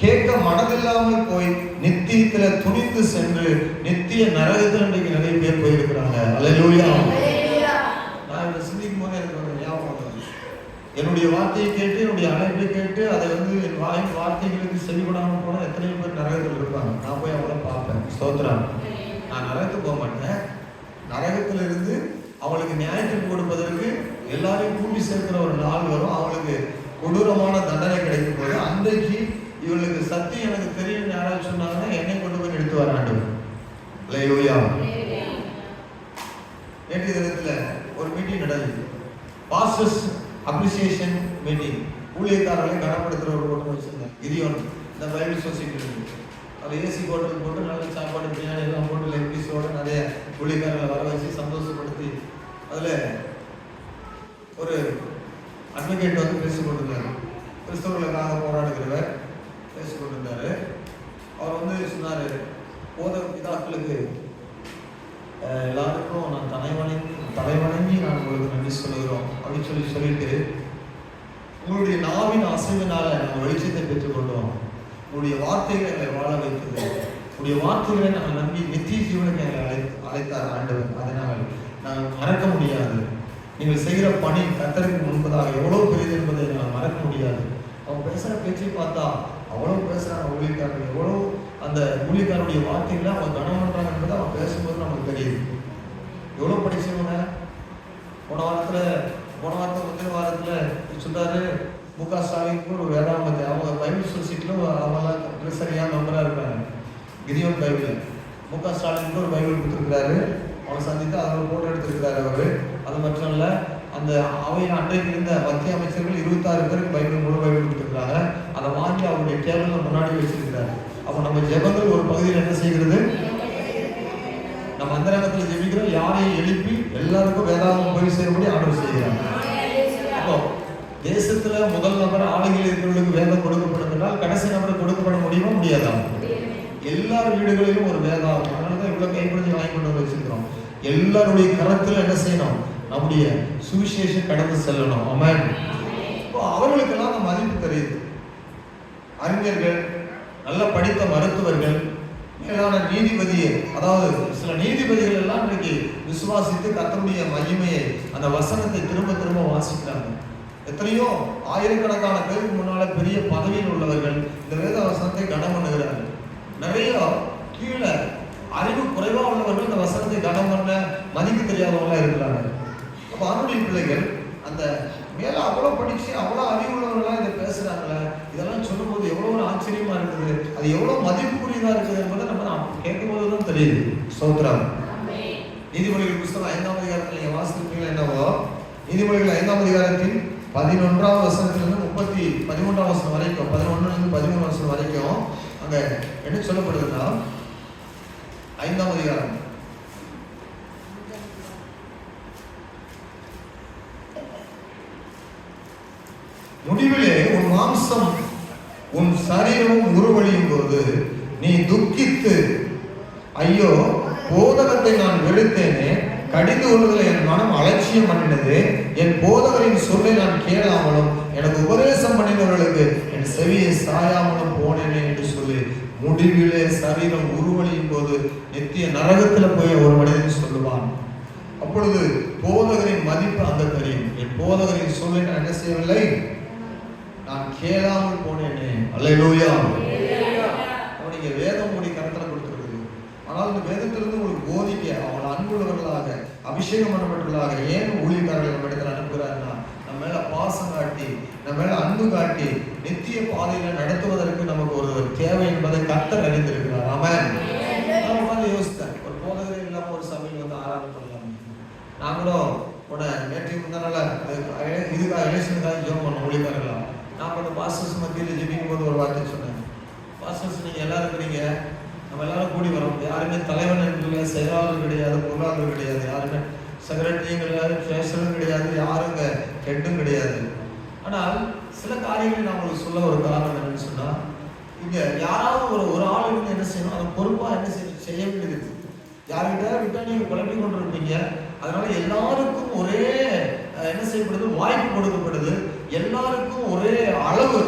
கேட்க மனதில்லாமல் போய் நித்தியத்துல துணிந்து சென்று நித்திய நரகத்தில் இன்றைக்கு நிறைய பேர் போயிருக்கிறாங்க. அல்லேலூயா. நான் இதை சிந்திக்கும் போது எனக்கு ஞாபகம் வந்தது. என்னுடைய வார்த்தையை கேட்டு, என்னுடைய அழைப்பை கேட்டு அதை என் வார்த்தைகளுக்கு செவிப்படாமல் போன எத்தனையோ பேர் நரகத்தில் இருப்பாங்க. நான் போய் அவங்கள பார்ப்பேன். ஸ்தோத்திரம். நான் நரகத்துக்கு போக மாட்டேன். நரகத்திலிருந்து அவளுக்கு நியாயத்துக்கு கொடுப்பதற்கு எல்லாரையும் கூட்டி சேர்க்கிற ஒரு நாள் வரும். அவளுக்கு கொடூரமான தண்டனை கிடைக்கும் போது அன்றைக்கு இவளுக்கு சத்தியம் எனக்கு தெரியும் யாராவது சொன்னாங்கன்னா என்னை கொண்டு போய் எடுத்து வராண்டு. அல்லேலூயா. நேற்றைய தினத்துல ஒரு மீட்டிங் நடந்தது. Pastors appreciation meeting. ஊழியக்காரர்களை கனப்படுத்துகிற ஒரு கூட்டம் வச்சிருந்தேன். கிரியோன் இந்த பைபிள் சொசைட்டி அது ஏசி ஹோட்டல் போட்டு நல்ல சாப்பாடு பிரியாணி எல்லாம் போட்டு லெக்பீஸோடு நிறைய ஊழியக்காரர்களை வர வச்சு சந்தோஷப்படுத்தி அதில் ஒரு அட்வொகேட் பேசிக் கொண்டிருந்தார். கிறிஸ்தவர்களுக்காக போராடுகிறவர் பேசிக் கொண்டிருந்தார். அவர் சொன்னார், போத பிதாக்களுக்கு எல்லாருக்கும் நான் தலைவணங்கி நான் உங்களுக்கு நன்றி சொல்லுகிறோம் அப்படின்னு சொல்லிட்டு உங்களுடைய நாவின் அசைவினால நாங்கள் வெளிச்சத்தை பெற்றுக்கொண்டோம். உங்களுடைய வார்த்தைகளை எங்களை வாழ வைத்தது. உங்களுடைய வார்த்தைகளை நாங்கள் நம்பி நித்திய ஜீவனுக்கு எங்களை அழைத்தார் ஆண்டவர். அதனால் நாங்கள் மறக்க முடியாது. நீங்கள் செய்கிற பணி கர்த்தருக்கு முன்பதாக எவ்வளவு பெரியது என்பதை நாங்கள் மறக்க முடியாது. அவங்க பேசுகிற பேச்சை பார்த்தா அவ்வளவு பேசுகிறாங்க ஊழியக்காரர்கள். எவ்வளோ அந்த ஊழியக்காரருடைய வார்த்தைகளை அவங்க கனம் பண்ணுறாங்க என்பதை அவங்க பேசும்போது நமக்கு தெரியுது. எவ்வளோ படிச்சவங்க. போன வாரத்தில் முந்தின வாரத்தில் சொல்றாரு, முக ஸ்டாலினுக்கு ஒரு வேதாங்கத்தை அவங்க பைபிள் சொசைட்டிலும் அவங்களாம் சரியான நம்பராக இருக்காங்க. கிரியோன் பைபிள் முக ஸ்டாலினுக்கு ஒரு பைபிள் கொடுத்துருக்கிறாரு. அவனை சந்தித்து அதில் போட்டோ எடுத்திருக்கிறாரு அவர். அது மட்டும் இல்லை, அந்த அவையில் அன்றைக்கு இருந்த மத்திய அமைச்சர்கள் 26 பேருக்கு பைபிள் முழு பைபிள் கொடுத்துருக்காங்க. அதை வாங்கி அவருடைய டேபிளில் முன்னாடி வச்சிருக்கிறாரு. அப்போ நம்ம ஜெபங்கள் ஒரு பகுதியில் என்ன செய்கிறது, நம்ம அந்தரங்கத்தில் ஜெபிக்கிறோம். யாரையும் எழுப்பி எல்லாருக்கும் வேதாகம் போய் சேரும்படி ஆர்டர் செய்கிறாங்க. அப்போ தேசத்துல முதல் நபர் ஆளுகையில் இருக்கிறவர்களுக்கு வேதம் கொடுக்கப்படும் என்றால் கடைசி நபர் கொடுக்கப்பட முடியுமா முடியாதா? எல்லார் வீடுகளிலும் ஒரு வேதாகம். அதனாலதான் இவ்வளவு கைப்பிடிச்சு வாங்கி கொண்டு வந்து வச்சிருக்கிறோம். எல்லாருடைய கரத்துல என்ன செய்யணும், நம்முடைய சுவிசேஷம் கடந்து செல்லணும். ஆமென். இப்போ அவர்களுக்கெல்லாம் அந்த மதிப்பு தெரியுது. அறிஞர்கள், நல்ல படித்த மருத்துவர்கள், மேலான நீதிபதியை, அதாவது சில நீதிபதிகள் எல்லாம் இன்றைக்கு விசுவாசித்து கர்த்தருடைய மகிமையை அந்த வசனத்தை திரும்ப திரும்ப வாசிக்கிறாங்க. எத்தனையோ ஆயிரக்கணக்கான பேருக்கு முன்னால பெரிய பதவியில் உள்ளவர்கள் இந்த வேத வசனத்தை கனம் பண்ணுகிறார்கள். நிறைய கீழே அறிவு குறைவா உள்ளவர்கள் இந்த வசனத்தை கனம் பண்ண மதிக்க தெரியாதவங்களா இருக்கிறாங்க. அப்போ அவருடைய பிள்ளைகள் அந்த மேல அவ்வளவு படிச்சு அவ்வளவு அறிவுள்ளவர்களா இதை பேசுறாங்களே, இதெல்லாம் சொல்லும்போது எவ்வளவு ஒரு ஆச்சரியமா இருக்குது, அது எவ்வளவு மதிப்புக்குரியதா இருக்குது என்பதை நம்ம கேட்கும் போதுதான் தெரியுது. ஸ்தோத்திரம். நீதிமொழிகள் புத்தகம் 5ஆம் அதிகாரத்தில் நீங்க வாசிக்கிறீங்களா என்னவோ, நீதிமொழிகள் 5ஆம் அதிகாரத்தில் 11ஆம் வசனத்திலிருந்து 13ஆம் வசனம் வரைக்கும், 11லிருந்து 13 வசனம் வரைக்கும் அங்க என்ன சொல்லப்படுதுன்னா, 5ஆம் அதிகாரம் முடிவிலே உன் மாம்சம் உன் சரீரமும் உருவழியும் போது நீ துக்கித்து, ஐயோ போதகத்தை நான் வெறுத்தேனே, கடிந்து கொள்வதில் என் மனம் அலட்சியம் பண்ணினது, என் போதகரின் சொல்லை நான் கேளாமலும் எனக்கு உபதேசம் பண்ணினவர்களுக்கு என் செவியை சாயாமலும் போனேனே என்று சொல்லி முடிவிலே சரீரம் உருவழியும் போது நித்திய நரகத்தில் போய் ஒரு மனிதன் சொல்லுவான். அப்பொழுது போதகரின் மதிப்பு அங்க தெரியும். என் போதகரின் சொல்லை நான் என்ன செய்யவில்லை, நான் கேளாமல் போனேனே. அல்லேலூயா. அவனுக்கு வேதம் உங்களுடைய கருத்துல கொடுத்துருக்குது. ஆனால் இந்த வேதத்திலிருந்து உங்களுக்கு போதிக்க அவங்களை அன்புள்ளவர்களாக அபிஷேகம் பண்ணப்பட்டவர்களாக ஏன் ஊழியக்காரர்கள் நம்ம இடத்துல அனுப்புகிறாருன்னா, நம்ம மேல பாசம் காட்டி, நம்ம மேல அன்பு காட்டி நித்திய பாதையில நடத்துவதற்கு நமக்கு ஒரு தேவை என்பதை கர்த்தர் அறிந்திருக்கிறார். ஆமென். நான் உட்கார்ந்து யோசித்தேன், ஒரு போதகரே இல்லாம ஒரு சபையில் ஆராதனை பண்ணலாம். நாங்களும் நேற்று முன்னால இதுக்காக எலெக்ஷனுக்காக ஜெபம் பண்ணோம் ஊழியக்காரர்களா. நான் கொஞ்சம் பாஸ்டர்ஸ் மத்தியில் ஜெபிக்கும் போது ஒரு வார்த்தை சொன்னேன், பாஸ்டர்ஸ் நீங்க எல்லாரும் இருக்கிறீங்க, நம்ம எல்லாரும் கூடி வரோம். யாருமே தலைவன் இல்லை, செயலாளர் கிடையாது, பொருளாளர் கிடையாது, யாருமே செக்ரட்டரியும் கிடையாது, ட்ரெஷரும் கிடையாது, யாருங்க ஹெட்டும் கிடையாது. ஆனால் சில காரியங்கள் நான் உங்களுக்கு சொல்ல ஒரு காரணம் என்னன்னு சொன்னா, இங்க யாராவது ஒரு ஆள் இருந்து என்ன செய்யணும், அதை பொறுப்பா என்ன செய்ய வேண்டியது. யார்கிட்ட விட்டா நீங்க குழப்பி கொண்டு இருப்பீங்க. அதனால எல்லாருக்கும் ஒரே என்ன செய்யப்படுது, வாய்ப்பு கொடுக்கப்படுது. எல்லாருக்கும் ஒரே அளவு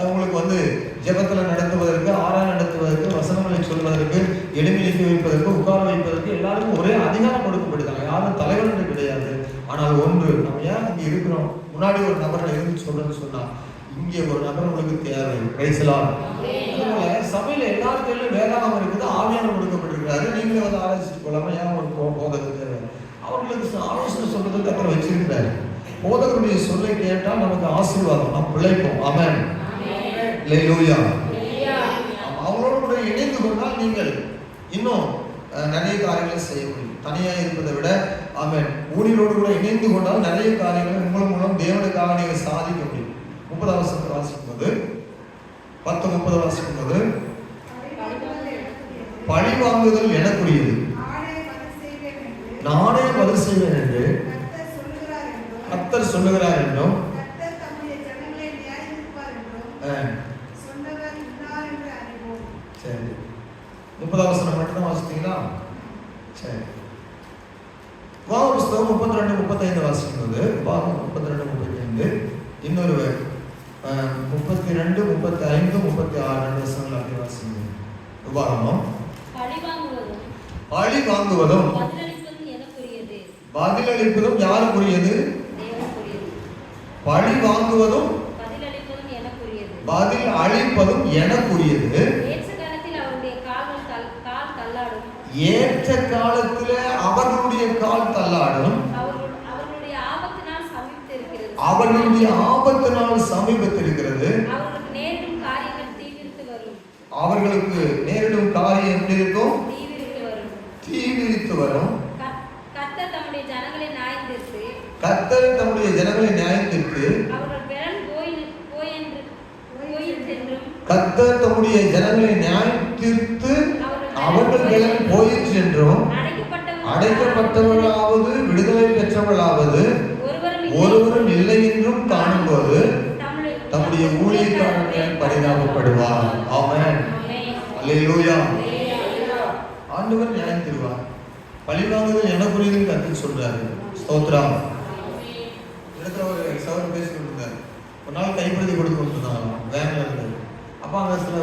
உங்களுக்கு ஜெபத்துல நடத்துவதற்கு, ஆராய் நடத்துவதற்கு, வசனங்களை சொல்வதற்கு, எளிமைக்கு வைப்பதற்கு, உட்கார வைப்பதற்கு எல்லாருக்கும் ஒரே அதிகாரம் கொடுக்கப்படுதாங்க. யாரும் தலைவர்கள் கிடையாது. ஆனால் ஒன்று, நம்ம ஏன் இங்க இருக்கிறோம், முன்னாடி ஒரு நபரை இருந்து சொல்றேன்னு சொன்னா, இங்கே ஒரு நபர் உங்களுக்கு தேவை. பிரைஸ்லாம். அதனால சபையில எல்லாரும் கையிலும் வேதாகம் இருக்குது, ஆவியானவர் கொடுக்கப்பட்டிருக்காரு. நீங்களே ஆலோசிச்சு கொள்ளாம ஏன் ஒரு போதகர் தேவை. அவர்களுக்கு ஆலோசனை சொல்றதுக்கு அப்புறம் வச்சிருக்கிறாரு. போதகருடைய சொல்லை கேட்டால் நமக்கு ஆசீர்வாதம், நாம் பிழைப்போம். ஆமென். அல்லேலூயா. அவங்களோட கூட இணைந்து கொண்டால் நீங்கள் இன்னும் நிறைய காரியங்களை செய்ய முடியும். தனியா இருப்பதை விட ஆமென், ஊழியரோடு கூட இணைந்து கொண்டால் நிறைய காரியங்களை உங்கள் மூலம் தேவனுக்காக நீங்கள் சாதிக்க முடியும். 30 வசனத்தை வாசிக்கும்போது 10:30 வாசிக்கும்போது, பழி வாங்குதல் எனக்குரியது, நானே பதில் செய்வேன் என்று கர்த்தர் சொல்லுகிறார் என்றும், சரி 30 வசனம் மட்டும் வாசித்தீங்களா? சரி, உபாகம புத்தகம் 32-35 வாசிக்கும்போது, உபாகமம் 32-35, இன்னொரு 32, 35, 36 வசனங்கள் அப்படி வாசிக்கும்போது, உபாகமம் பழி வாங்குவதும் பதிலளிப்பதும் யாருக்குரியது? பழி வாங்குவதும் பதில் அளிப்பதும் எனக்குரியது. ஏற்ற காலத்தில் அவர்களுடைய கால் தள்ளாடும், அவர்களுடைய ஆபத்து நாள் சமீபத்திருக்கிறது. அவர்களுக்கு நேரிடும் காரியம் எப்படி இருக்கும்? தீவிரித்து வரும். கர்த்தர் தம்முடைய ஜனங்களை நியாயத்திற்கு, கர்த்தர் தம்முடைய ஜனங்களை நியாயத்திற்கு அவர்கள் பலன் போயிற்று என்றும், அடைக்கப்பட்டவர்களாவது விடுதலை பெற்றவர்களாவது ஒருவரும் இல்லை என்றும் காணும்போது தம்முடைய ஊழியக்காரர்கள் பரிதாபப்படுவார். ஆமென். அல்லேலூயா. ஆண்டவர் நியாயம் தருவார். பழிவாங்குதல் எனக்குரியதுன்னு கர்த்தர் சொல்றாரு. ஸ்தோத்திரம். இடத்துல ஒரு சகோதரர் பேசிட்டு இருந்தார். ஒரு நாள் கைப்பிரதி கொடுத்து கொடுத்துருந்தாங்க வேன்ல இருந்து. அப்ப அங்க சில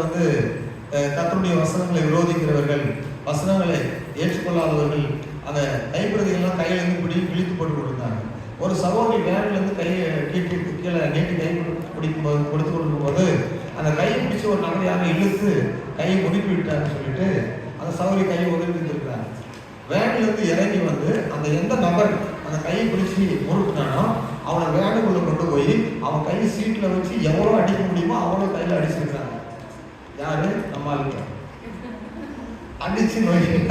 கர்த்தருடைய வசனங்களை விரோதிக்கிறவர்கள், வசனங்களை ஏற்றுக்கொள்ளாதவர்கள் அந்த கைப்பிரதிகள்லாம் கையில இருந்து பிடித்து போட்டு கொடுத்தாங்க. ஒரு சகோதரி வேன்ல இருந்து கையை கீழே நீட்டி கை கொடுத்து கொடுக்கும்போது அந்த கையை பிடிச்சி ஒரு நபர் யாரும் இழுத்து கையை முடுக்கி விட்டாருன்னு சொல்லிட்டு அந்த சகோதரி கையை உதவி இருந்திருக்கிறாங்க. வேன்ல இருந்து இறங்கி அந்த எந்த நபர் அந்த கையை பிடிச்சி முறுக்குனானோ அவனை வேனுக்குள்ள கொண்டு போய் அவன் கையை சீட்டில் வச்சு எவ்வளோ அடிக்க முடியுமோ அவ்வளோ கையில் அடிச்சிருக்கிறாங்க. யாரு? நம்ம ஆளுங்க. அடிச்சு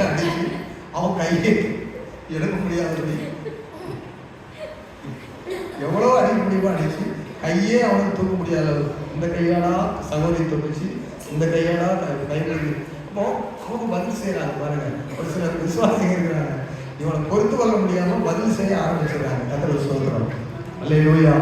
அடிச்சு அவன் கையை எடுக்க முடியாதபடி எவ்வளோ அடிக்க முடியுமோ அடிச்சு கையே அவனுக்கு தூக்க முடியாத இந்த கையாடா சகோதரி தூக்கிச்சு, இந்த கையாடா கை கழுவி. அப்போ அவங்க பதில் செய்யறாங்க பாருங்க. ஒரு சில விசுவாசிங்க இருக்கிறாங்க, இவனை பொறுத்து கொள்ள முடியாம பதில் செய்ய ஆரம்பிச்சிடறாங்க. கர்த்தருக்கு ஸ்தோத்திரம். அல்லேலூயா.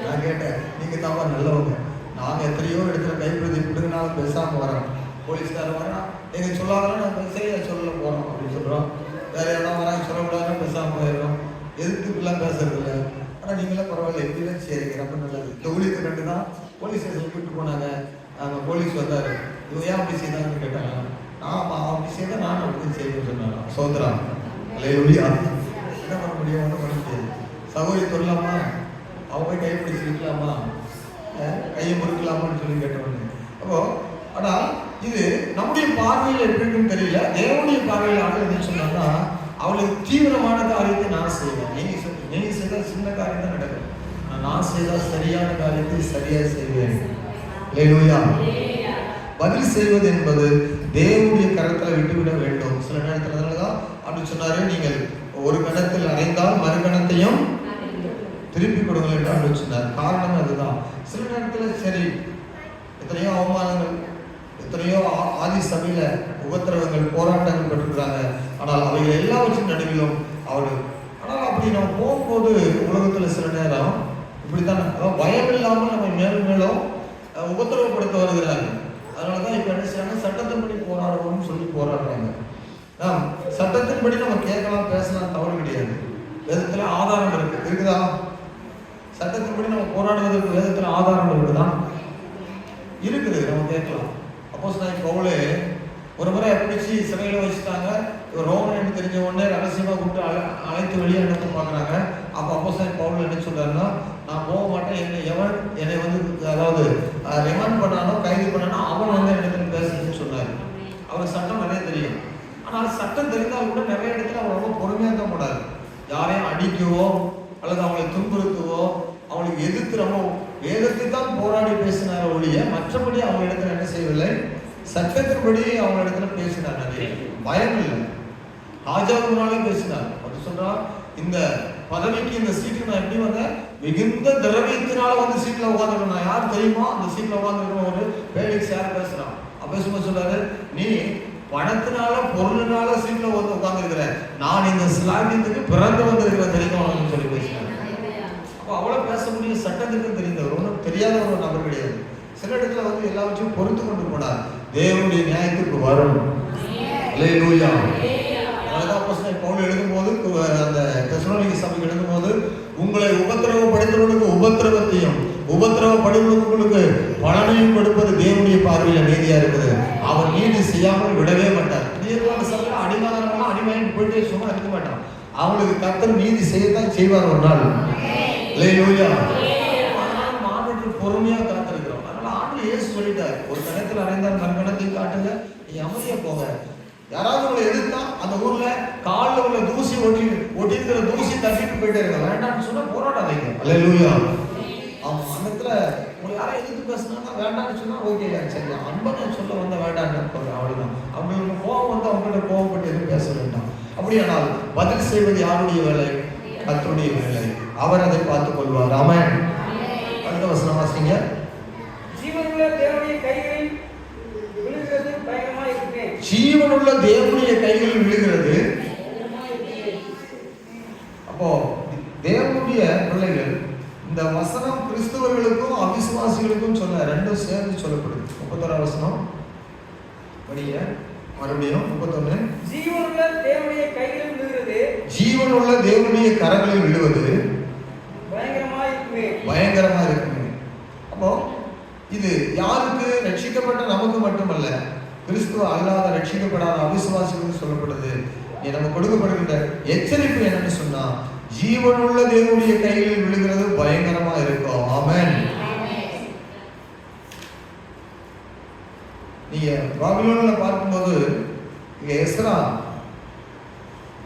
நான் கேட்டேன், நீங்க தாவா நல்லவங்க, நாங்க எத்தனையோ இடத்துல கைப்பிரதி பிடுங்கினாலும் பேசாம வரோம். போலீஸ்காரன் வரான், எங்க சொல்லாதான் நாங்கள் சரியா சொல்ல போறோம் அப்படின்னு சொல்றோம். வேற யாரும் வராங்க சொல்லக்கூடாதுன்னு பேசாம போயிடுறோம். எதுக்கு இப்படிலாம் பேசுறது இல்லை. ஆனால் நீங்களாம் பரவாயில்ல, எப்படிலாம் சரிங்க, ரொம்ப நல்லது. இந்த ஊழியத்தை கண்டு தான் போலீஸ் ஸ்டேஷன் கூப்பிட்டு போனாங்க. அங்கே போலீஸ் வந்தாரு, இவன் ஏன் அப்படி செய்தான்னு கேட்டாங்க. ஆமா அப்படி செய்தால் நானும் அப்படி செய்வேன்னு சொன்னாங்க. சோதரம். அல்லேலூயா. என்ன பண்ண முடியும்? ஒன்றும் பண்ண முடியாது. சகோதரி சொல்லலாமா? அவங்க கை பிடிச்சிருக்கலாமா? கையை முறுக்கலாமான்னு சொல்லி கேட்டவங்க. அப்போ ஆனால் இது நம்முடைய பார்வையில் எப்படி இருக்குன்னு தெரியல. தேவனுடைய பார்வையில் ஆண்டு சொன்னாங்கன்னா அவளுக்கு தீவிரமான காரியத்தை நான் செய்வேன். நீங்க செய்தால் சின்ன காரியம் தான் நடக்கும். நான் செய்தால் சரியான காரியத்தை சரியா செய்வேன். அல்லேலூயா. பதில் செய்வது என்பது தேவனுடைய கரத்தில் விட்டுவிட வேண்டும். சில நேரத்தில் அதனாலதான் அப்படி சொன்னாரு, நீங்கள் ஒரு கணத்தில் அடைந்தால் மறு கணத்தையும் திருப்பி கொடுங்கள் என்று அப்படி சொன்னார். காரணம் அதுதான். சில நேரத்தில் சரி, எத்தனையோ அவமானங்கள், எத்தனையோ ஆதி சபையில உபத்திரவங்கள் போராட்டங்கள் பெற்றிருக்கிறாங்க. ஆனால் அவைகள் எல்லாவற்றின் நடுவிலும் அவர் ஆனால் அப்படி நம்ம போகும்போது உலகத்துல சில நேரம் இப்படித்தான், அதாவது பயம் இல்லாமல் நம்ம மேலும் மேலும் உபத்திரவப்படுத்த வருகிறாங்க. அதனாலதான் இப்ப என்ன செய்யறாங்க, சட்டத்தின்படி போராடுவோம்னு சொல்லி போராடுறாங்க. நாம் சட்டத்தின்படி நம்ம கேட்கலாம் பேசலாம், தவறு கிடையாது. வேதத்துல ஆதாரம் இருக்குதா? சட்டத்தின்படி நம்ம போராடுவதற்கு வேதத்துல ஆதாரம் இருக்குதா? இருக்குது, நம்ம கேட்கலாம். அப்போஸ்தலனாகிய பவுலே ஒரு முறை பிடிச்சி சிறையில் வச்சுட்டாங்க. இவர் ரோமன் தெரிஞ்ச உடனே ரகசியமா கூப்பிட்டு அழைத்து வெளியே அனுப்ப பார்க்குறாங்க. அப்போ அப்போஸ்தலனாகிய பவுல் என்ன சொல்றாருன்னா, நான் போக மாட்டேன், என்னை வந்து அதாவது ரிமாண்ட் பண்ணானோ கைது பண்ணானோ அவன் வந்து இடத்துல பேசுறதுன்னு சொன்னார். அவர் சட்டம் நிறைய தெரியும். ஆனால் சட்டம் தெரிந்தால் கூட நிறைய இடத்துல அவர் ரொம்ப பொறுமையாக இருக்க கூடாது. யாரையும் அடிக்கவோ அல்லது அவங்களை துன்புறுத்தவோ அவங்களுக்கு எதிர்க்கிறவோ வேதத்தை தான் போராடி பேசினார் ஒழிய மற்றபடி அவங்க இடத்துல என்ன செய்யவில்லை, சட்டத்தின்படி அவங்க இடத்துல பேசினார். நிறைய பயம் இல்லை, ராஜாவுனாலே பேசினார். அப்படி சொல்றா, இந்த பதவிக்கு இந்த சீட்டுக்கு நான் எப்படி வந்தேன், மிகுந்த திரவியத்தினால வந்து சீட்ல உட்காந்துருக்கேன். நான் யார் தெரியுமா? அந்த சீட்ல உட்காந்துருக்கேன். ஒரு பேலிக்ஸ் யார் பேசுறான், அப்ப சும்மா சொல்றாரு, நீ பணத்தினால பொருளினால சீட்ல வந்து உட்காந்துருக்கிற, நான் இந்த ஸ்லாகியத்துக்கு பிறந்து வந்திருக்கிற தெரியுமா சொல்லி பேசினார். அப்போ அவ்வளவு பேச முடியும், சட்டத்துக்கு தெரிந்தவர், ஒன்றும் தெரியாத ஒரு நபர் கிடையாது. சில இடத்துல வந்து எல்லாவற்றையும் பொறுத்து கொண்டு போனார். தேவனுடைய நியாயத்துக்கு வரும். அல்லேலூயா. அதான் அப்போஸ்தலன் பவுல் எழுதும்போது, அந்த தெசலோனிக்கே சபைக்கு எழுதும்போது, உங்களை உபத்திரவப்படுத்துவதற்கு உபத்திரவத்தையும் உபத்திரவப்படுவதற்கு பலனையும் கொடுப்பது தேவனுடைய பார்வையில நீதியா இருக்குது. அவர் நீதி செய்யாமல் விடவே மாட்டார். நீதியான சபையில அடிமையானவங்க அடிமையாக போயிட்டே சும்மா இருக்க மாட்டான். அவங்களுக்கு கர்த்தர் நீதி செய்யத்தான் செய்வார் ஒரு நாள். அல்லேலூயா. மாநில பொறுமையா காத்திருக்கிறோம். அதனால ஆண்டு இயேசு சொல்லிட்டார், ஒரு கணத்தில் அறைந்தால் மறுகணத்தை காட்டுங்க, நீ அமைதியா போக. யாராவது உங்களை எதிர்த்தா அந்த ஊர்ல காலில் உள்ள தூசி ஒட்டிருக்கிற தூசி தட்டிட்டு போயிட்டே இருக்க, வேண்டாம்னு சொன்னா போராடாதீங்க. அல்லேலூயா. அவங்க அந்தத்துல உங்களை யாரும் எதிர்த்து பேசினா வேண்டாம்னு சொன்னா ஓகே, சரி அன்பனை சொல்ல வந்த வேண்டாம்னு அவ்வளவுதான். அவங்களுக்கு கோபம் வந்து அவங்கள்ட்ட கோபப்பட்டு எதுவும் பேச வேண்டாம். அப்படியானால் பதில் செய்வது யாருடைய வேலை? கர்த்தருடைய வேலை. அவர் அதை பார்த்துக் கொள்வார். ஆமென். அடுத்த வசனம் வாசிங்க.
ஜீவனுள்ள தேவனுடைய கைகளில் விழுகிறது பயங்கரமாய் இருக்குமே.
ஜீவனுள்ள தேவனுடைய கைகளில் விழுகிறது. அப்போ தேவனுடைய பிள்ளைகள், இந்த வசனம் கிறிஸ்தவர்களுக்கும் அவிசுவாசிகளுக்கும் சொல்ல, ரெண்டும் சேர்ந்து சொல்லப்படுது. 31 வசனம் படிங்க மறுபடியும். 31.
ஜீவனுள்ள தேவனுடைய கைகளில் விழுகிறது,
ஜீவனுள்ள தேவனுடைய கரங்களில் விழுவது
பயங்கரமாய் இருக்குமே.
பயங்கரமா இருக்குமே. அப்போ இது யாருக்கு? ரட்சிக்கப்பட்ட நமக்கு மட்டுமல்ல, கிறிஸ்துவ அல்லாத ரட்சிக்கப்படாத அவிசுவாசிகளுக்கு சொல்லப்படுது. நமக்கு கொடுக்கப்படுகின்ற எச்சரிப்பு என்னன்னு சொன்னா, ஜீவனுள்ள தேவனுடைய கையில் விழுகிறது பயங்கரமா இருக்கும். ஆமென். நீங்க பாபிலோன்ல பார்க்கும்போது இங்க எஸ்ரா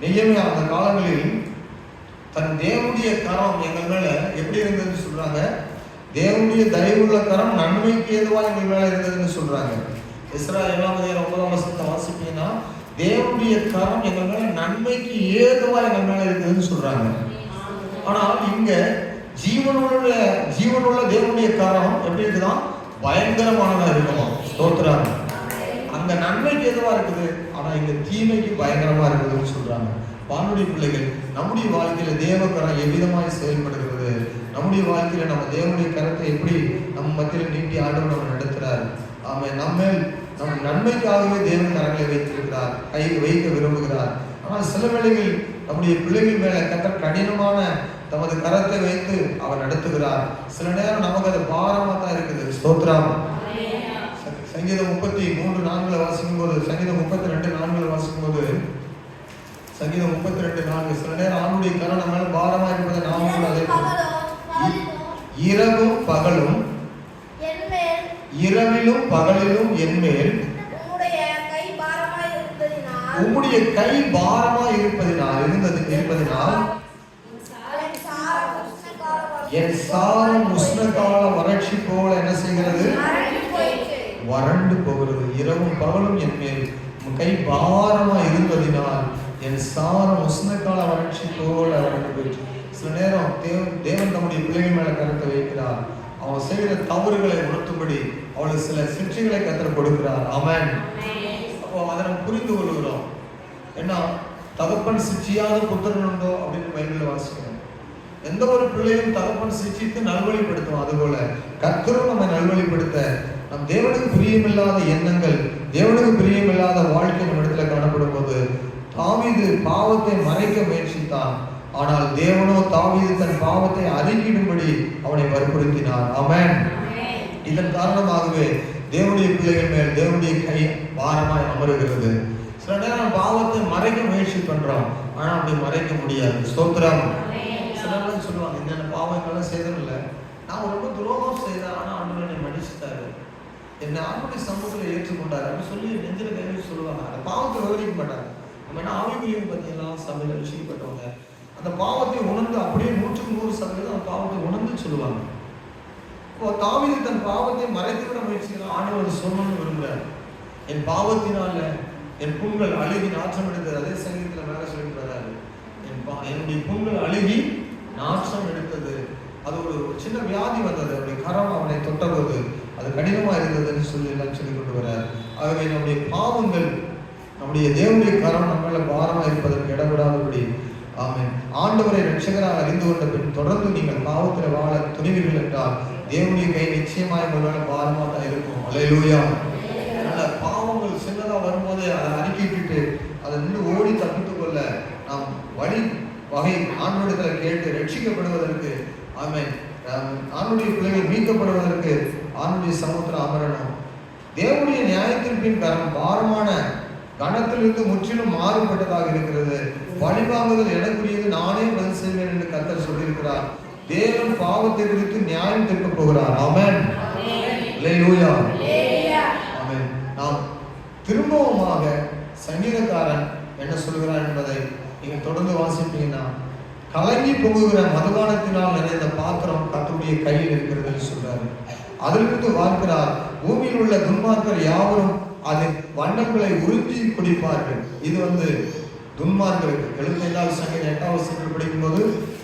நெகேமியா அந்த காலங்களில் தன் தேவனுடைய கரம் எங்கள் மேல எப்படி இருந்ததுன்னு சொல்றாங்க. தேவனுடைய தயவுள்ள கரம் நன்மைக்கு ஏதுவா எங்கள் மேல இருந்ததுன்னு சொல்றாங்க. எஸ்ரா 7:9 வசனத்தை வாசிப்பீங்கன்னா, தேவனுடைய கரம் எங்கள் மேல நன்மைக்கு ஏதுவா எங்கள் மேல இருக்குதுன்னு சொல்றாங்க. ஆனால் இங்க ஜீவனுள்ள தேவனுடைய கரம் எப்படி இருக்குதான்? பயங்கரமானதா இருக்குமா? ஸ்தோத்திரம். அங்க நன்மைக்கு எதுவா இருக்குது, ஆனா இங்க தீமைக்கு பயங்கரமா இருக்குதுன்னு சொல்றாங்க. வானுடைய பிள்ளைகள், நம்முடைய வாழ்க்கையில தேவ கரம் எவ்விதமாய் செயல்படுகிறது, நம்முடைய வாழ்க்கையில நம்ம தேவனுடைய கரத்தை எப்படி நம்ம மத்தியில் நீட்டி ஆண்டவர் நம்ம நடத்துறார். நம் நன்மைக்காகவே தேவன் கரங்களை வைத்திருக்கிறார், கை வைக்க விரும்புகிறார். ஆனால் சில வேளைகளில் நம்முடைய பிள்ளைகள் மேல கர்த்தர் கடினமான தமது கரத்தை வைத்து அவர் நடத்துகிறார். சில நேரம் நமக்கு அது பாரமா தான் இருக்குது. ஸ்தோத்திரம். சங்கீதம் 33:4 வாசிக்கும் போது, சங்கீதம் 32:4 வாசிக்கும் போது, சங்கீதம் 32:4, சில நேரம் ஆண்டுடைய கரம் நம்ம மேல பாரமா இருப்பதை நாமும் கூட அதே இரவும் பகலும் இரவிலும் பகலிலும் என்மேல் உம்முடைய கை பாரமா இருப்பதினால் என் சாரம் உஷ்ணகால வறட்சி போல என்ன செய்கிறது? வறண்டு போகிறது. இரவும் பகலும் என் மேல் கை பாரமா இருந்ததினால் என் சாரம் உஷ்ணகால வறட்சி போல வறண்டு போயிடுச்சு. சில நேரம் தேவன் தம்முடைய பிள்ளைகள் மேல கருத்தை வைக்கிறார். அவன் செய்கிற தவறுகளை உணர்த்தும்படி அவளுக்கு சில சிற்றைகளை கர்த்தர் கொடுக்கிறார். ஆமென். அப்போ அதை நம்ம புரிந்து கொள்கிறோம். ஏன்னா தகப்பன் சிச்சியாத புத்திரன் உண்டோ அப்படின்னு பைபிள்ல வாசிக்கிறோம். எந்த ஒரு பிள்ளையும் தகப்பன் சிச்சித்து நல்வழிப்படுத்தும். அதுபோல கர்த்தரும் நம்ம நல்வழிப்படுத்த நம் தேவனுக்கு பிரியமில்லாத எண்ணங்கள், தேவனுக்கு பிரியமில்லாத வாழ்க்கை நம்ம இடத்துல காணப்படும் போது தாவீது பாவத்தை மறைக்க முயற்சித்தான். ஆனால் தேவனோ தாவீது தன் பாவத்தை அறிக்கையிடும்படி அவனை வற்புறுத்தினார். ஆமென். இதன் காரணமாகவே தேவனுடைய பிள்ளைகள் மேல் தேவனுடைய கை பாரமாய் அமருகிறது. சில நேரம் பாவத்தை மறைக்க முயற்சி பண்றோம், ஆனா அப்படி மறைக்க முடியாது. ஸ்தோத்திரம். சில நேரம் சொல்லுவாங்க, என்னென்ன பாவங்கள்லாம் செய்ததில்லை, நான் ரொம்ப துரோகம் செய்தேன், ஆனா ஆண்டவர் என்னை மன்னிச்சுட்டாரு, என்னை ஆண்டவருடைய சமூகத்தில் ஏற்றுக்கொண்டாரு அப்படின்னு சொல்லி நெஞ்சில கை வச்சு சொல்லுவாங்க. அந்த பாவத்தை விவரிக்க மாட்டாங்க. நம்ம என்ன ஆவிக்குரியம் பற்றியெல்லாம் சபையில் ரட்சிக்கப்பட்டவங்க அந்த பாவத்தை உணர்ந்து அப்படியே 100% அந்த பாவத்தை உணர்ந்து சொல்லுவாங்க. இப்போ தாவீது தன் பாவத்தை மறைத்துவிட முயற்சிக்கிறான். ஆண்டவர் சொல்லணும்னு விரும்புகிறார். என் பாவத்தினால என் புண்கள் அழுகி நாற்றம் எடுத்தது. அதே சங்கீதத்தில் மேலே சொல்லிட்டு என்னுடைய புண்கள் அழுகி நாற்றம் எடுத்தது. அது ஒரு சின்ன வியாதி வந்தது. அவருடைய கரம் அவனை தொட்டபோது அது கடினமா இருந்ததுன்னு சொல்லி எல்லாம் சொல்லி கொண்டு வர்றார். ஆகவே நம்முடைய பாவங்கள், நம்முடைய தேவனுடைய கரம் நம்மள பாரமா இருப்பதற்கு இடவிடாதபடி ஆமென். ஆண்டவரை ரட்சகராக அறிந்து கொண்ட பின் தொடர்ந்து நீங்கள் பாவத்தில் வாழ துணிவீர்கள் என்றால் தேவனுடைய கை நிச்சயமாய் உங்களால் பாரமா தான் இருக்கும். அல்லேலூயா. அதனால பாவங்கள் சின்னதா வரும்போது அதை அறிக்கையிட்டு அதை நின்று ஓடி தப்பித்துக் கொள்ள நாம் வழி வகை ஆண்டவரிடத்தில் கேட்டு ரட்சிக்கப்படுவதற்கு ஆமென். ஆண்டுடைய பிள்ளைகள் மீட்கப்படுவதற்கு ஆண்டுடைய சமுத்திரம் அமரணும். தேவனுடைய நியாயத்திற்பின் கரம் பாரமான கணத்திலிருந்து முற்றிலும் மாறுபட்டதாக இருக்கிறது. பழிவாங்குதல் எனக்குரியது, நானே பதில் செய்வேன் என்று கர்த்தர் சொல்லியிருக்கிறார். தேவன் பாவத்தை குறித்து நியாயம் தீர்க்க போகிறார். ஆமென். அல்லேலூயா. ஆமென். நாம் திரும்பவுமாக சங்கீதக்காரன் என்ன சொல்கிறார் என்பதை நீங்கள் தொடர்ந்து வாசிப்பீங்கன்னா, கலங்கி பொங்குகிற மதுபானத்தினால் நிறைந்த பாத்திரம் கர்த்தருடைய கையில் இருக்கிறது சொல்றாரு. அதிலிருந்து பார்க்கிறார், பூமியில் உள்ள துன்மார்க்கர் யாவரும் அதன் வண்ணங்களை உறிஞ்சி குடிப்பார்கள். இது துன்மார்களுக்கு 75வது சங்கீதம் 8வது வசனத்தில் படிக்கும்போது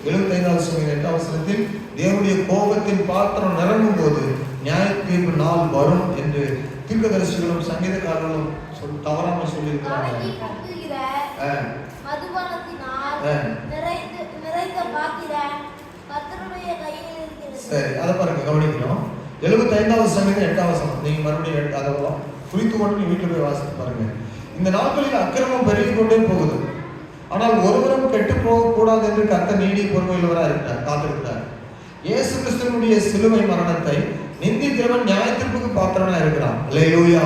75வது சங்கீதம் 8வது வசனத்தில் தேவனுடைய கோபத்தின் பாத்திரம் நிரம்பும் போது நியாய தீர்ப்பு நாள் வரும் என்று தீர்க்கதரிசிகளும் சங்கீதக்காரர்களும் தவறாம சொல்லியிருக்கிறாங்க. சரி, அதை பாருங்க, கவனிக்கணும். 75வது சங்கீதம் 8வது வசனம் நீங்க மறுபடியும் அதை குறித்து கொண்டு நீங்க வீட்டுல போய் வாசித்து பாருங்க. இந்த நாட்களில் அக்கிரமம் பெருகிக் கொண்டே போகுது, ஆனால் ஒருவரும் கெட்டு போக கூடாது என்று கர்த்தர் நீடிய பொறுமையுள்ளவராக இருக்கிறார், காத்திருக்கிறார். இயேசு கிறிஸ்துவினுடைய சிலுவை மரணத்தை நிந்திக்கிறவன் நியாயத்திற்கு பாத்திரனா இருக்கிறான். அல்லேலூயா.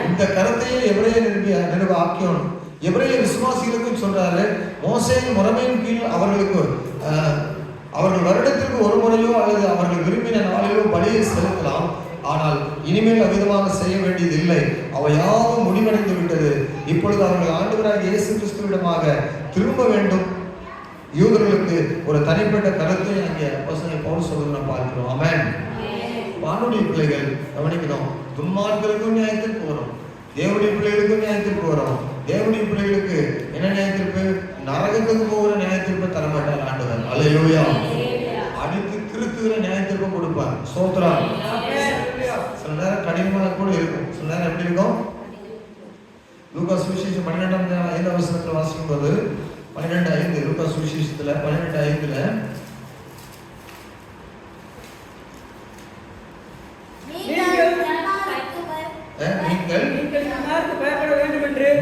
இந்த கருத்தையே எபிரேய நிருப ஆக்கியோன் எபிரேய விசுவாசிகளுக்கும் சொல்றாரு. மோசேயின் முறைமையின் கீழ் அவர்கள் வருடத்திற்கு ஒரு முறையோ அல்லது அவர்கள் விரும்பின நாளிலோ பலியை செலுத்தலாம், ஆனால் இனிமேல் அவ்விதமாக செய்ய வேண்டியது இல்லை, அவை யாவும் முடிவடைந்து விட்டது. இப்பொழுது அவர்கள் ஆண்டவராகிய இயேசு கிறிஸ்துவிடமாக திரும்ப வேண்டும். யூதர்களுக்கு ஒரு தனிப்பட்ட கருத்தை அங்கே அப்போஸ்தலன் பவுல் சொல்றதை பார்க்கிறோம். ஆமென். வானுடைய பிள்ளைகள் கவனிக்கணும். துன்மார்க்கருக்கும் நியாயத்திற்கு வரும், தேவனுடைய பிள்ளைகளுக்கும் நியாயத்திற்கு வரும். தேவனுடைய பிள்ளைகளுக்கு என்ன நியாயத்திற்கு? நரகத்துக்கு போகிற நியாயத்திற்கு தரமாட்டார் ஆண்டவர். அல்லேலூயா. அடித்து திருத்துகிற நியாயத்திற்கு கொடுப்பார். ஸ்தோத்திரம். சில நேரம் கடினமான கூட இருக்கும், சில நேரம் எப்படி இருக்கும்? லூக்கா சுவிசேஷம் 12வது வசனத்துல வாசிக்கும் போது 12:5 லூக்கா சுவிசேஷத்துல 12:5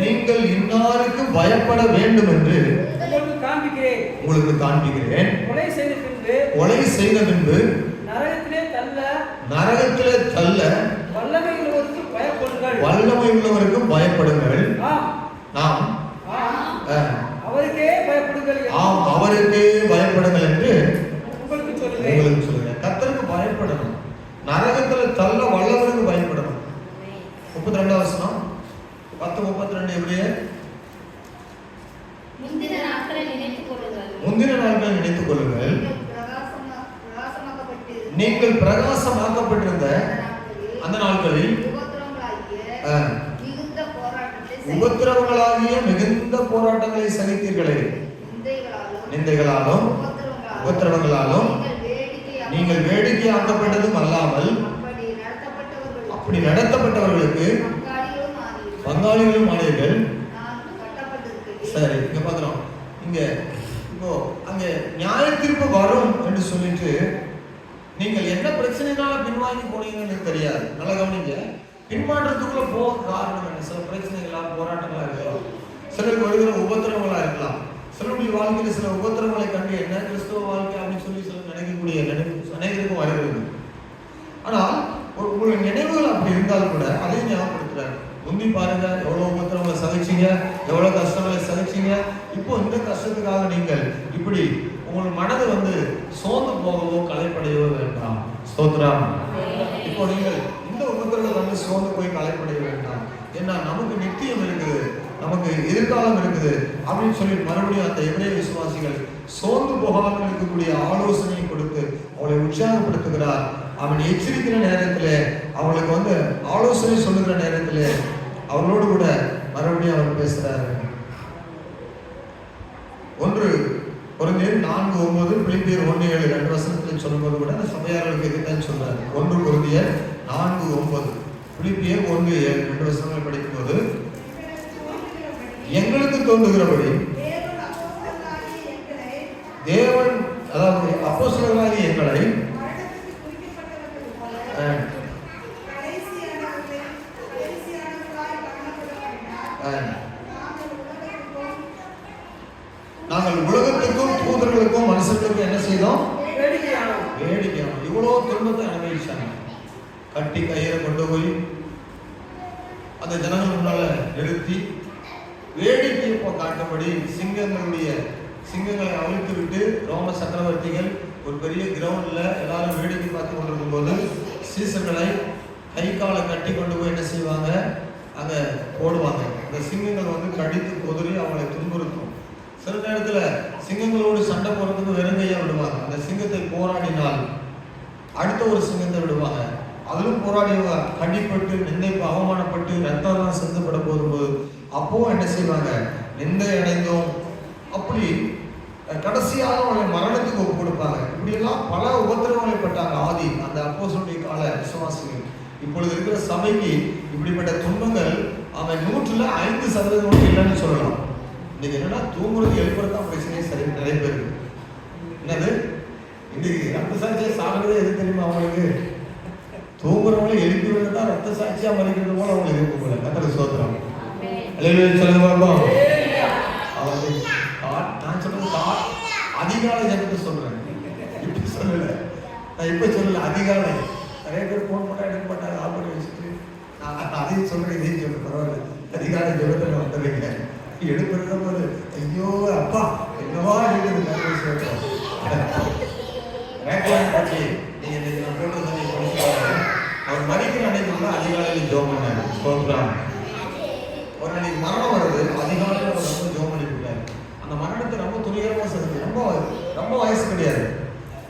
நீங்கள் இன்னாருக்கு பயப்பட வேண்டும் என்று உங்களுக்கு காண்பிக்கிறேன். கொலை செய்த பின்பு நரகத்திலே தள்ள வல்லமை உள்ளவருக்கு பயப்படுங்கள். நாம் அவருக்கே பயப்படுங்கள் என்று உங்களுக்கு சொல்லுங்க. கர்த்தருக்கு பயப்படணும், நரகத்துல தள்ள வல்லவருக்கு பயப்படணும். 32வது வசனம் 10:32 எப்படியே? முந்தின நாட்களை நினைத்துக் கொள்ளுங்கள், நீங்கள் பிரகாசமாக்கப்பட்டிருந்த அந்த நாட்களில் உபத்திரவங்களாகிய மிகுந்த போராட்டங்களை சகித்தீர்களே, நிந்தைகளாலும் உபத்திரவங்களாலும் நீங்கள் வேடிக்கையாக்கப்பட்டதும் அல்லாமல் அப்படி நடத்தப்பட்டவர்களுக்கு பங்காளிகளும் கிடையாது. நல்லா கவனிங்க. பின்மாற்றத்துக்குள்ள போக காரணம் என்ன? சில பிரச்சனைகளா, போராட்டங்களா இருக்கலாம், சிலருக்கு வருகிற உபத்திரவங்களா இருக்கலாம். சிலருடைய வாழ்க்கையில் சில உபத்திரவங்களை கண்டு என்ன கிறிஸ்தவ வாழ்க்கை அப்படின்னு சொல்லி சிலர் நினைக்கக்கூடிய அனைவருக்கும் வருகிறது. ஆனால் உங்களுடைய நினைவுகள் அப்படி இருந்தாலும் கூட அதையும் ஞாபகப்படுத்துறாரு. முந்தி பாருங்க, எவ்வளவு உபத்திரவங்களை சகிச்சீங்க, எவ்வளவு கஷ்டங்களை சகிச்சீங்க. இப்போ இந்த கஷ்டத்துக்காக நீங்கள் இப்படி உங்கள் மனது சோர்ந்து போகவோ களைப்படையவோ வேண்டாம். ஸ்தோத்திரம். இப்போ நீங்கள் இந்த உபத்திரங்களை சோர்ந்து போய் களைப்படைய வேண்டாம். ஏன்னா நமக்கு நித்தியம் இருக்குது, நமக்கு எதிர்காலம் இருக்குது அப்படின்னு சொல்லி மறுபடியும் அந்த எபிரேய விசுவாசிகள் சோர்ந்து போகாமல் இருக்கக்கூடிய ஆலோசனையை கொடுத்து அவளை உற்சாகப்படுத்துகிறார். அவன் எச்சரிக்கிற நேரத்தில், அவளுக்கு ஆலோசனை சொல்லுகிற நேரத்தில் அவளோடு கூட மறுபடியும் அவர் பேசுறாரு. 1 கொரிந்தியர் 4:9, பிலிப்பியர் 1:7 2 வசனத்தில் சொல்லும்போது கூட அந்த சபையார்களுக்கு இதுதான் சொல்றாரு. 1 கொரிந்தியர் 4:9, பிலிப்பியர் 1:7 2 வசனங்களை படிக்கும்போது, எங்களுக்கு தோன்றுகிறபடி தேவன், அதாவது அப்போஸ்தலர்களாகிய எங்களை நாங்கள் உலகத்துக்கும் தூதர்களுக்கும் மனுஷர்களுக்கும் என்ன செய்தோம்? வேடிக்கையானோம். இவ்வளோ துன்பத்தை அனுபவிச்சாங்க. கட்டி கயிறை கொண்டு போய் அந்த ஜனங்கள் முன்னால நிறுத்தி வேடிக்கையை காட்டும்படி சிங்கங்களை அவிழ்த்து விட்டு ரோம சக்கரவர்த்திகள் ஒரு பெரிய கிரவுண்ட்ல எல்லாரும் வேடிக்கை பார்த்து கொண்டிருக்கும் போது சீசர்களை கை காலை கட்டி கொண்டு போய் என்ன செய்வாங்க? அங்க போடுவாங்க. அந்த சிங்கங்கள் கடித்து கொதறி அவங்களை துன்புறுத்தும். சில நேரத்துல சிங்கங்களோடு சண்டை போறதுக்கு வெறுங்கையா விடுவாங்க. அந்த சிங்கத்தை போராடினால் அடுத்த ஒரு சிங்கத்தை விடுவாங்க. அதிலும் போராடியவங்க கடிப்பட்டு நிந்தைப்பு அவமானப்பட்டு ரத்தம் சிந்தப்பட போகும்போது அப்போ என்ன செய்வாங்க? நிந்தை அடைந்தோம். அப்படி கடைசியாக அவங்களை மரணத்துக்கு ஒப்பு கொடுப்பாங்க. இப்படியெல்லாம் பல உபத்திரவங்களை பட்டாங்க ஆதி அந்த அப்போஸ்தலருடைய கால விசுவாசிகள். இப்பொழுது இருக்கிற சபைக்கு இப்படிப்பட்ட துன்பங்கள் அவன் 100ல் 5% இல்லைன்னு சொல்லலாம். இன்னைக்கு என்னன்னா தூங்குறது எழுப்புறதுதான் பிரச்சனையே சரி நிறைய பேருக்கு. என்னது இன்னைக்கு ரத்த சாட்சியா சாகிறதே எது தெரியுமா? அவங்களுக்கு தூங்குறவங்களை எழுப்பிடுறது தான் ரத்த சாட்சியா மறிக்கிறது போல அவங்களுக்கு இருக்கும் போல. கர்த்தருக்கு ஸ்தோத்திரம். சொல்லுங்க பார்ப்போம். நான் சொல்றது அதிகாலை ஜபத்தை சொல்றேன். இப்ப சொல்லல, நான் இப்ப சொல்லல. அதிகாலை நிறைய பேர் போன் பண்ணா எடுக்க மாட்டாங்க, ஆப்படி வச்சுட்டு நான் அதையும் சொல்றேன் இதையும் சொல்றேன். பரவாயில்ல, அதிகாலை ஜபத்துல வந்துடுறீங்க. எடுப்படுற போது ஐயோ அப்பா என்னவா இருக்குது பற்றி நீங்க நான் போட்டு நீங்க படிச்சுக்காங்க. அவர் மறிக்கிற அன்னைக்கு அதிகாலையில் ஜோம் பண்ணாரு. ஸ்தோத்திரம். ஒரு அன்னைக்கு மரணம் வருது, அதிகாலையில் அவர் ரொம்ப ஜோம் பண்ணிவிட்டார். அந்த மரணத்தை ரொம்ப துணிகரமாக செஞ்சு ரொம்ப வயசு கிடையாது.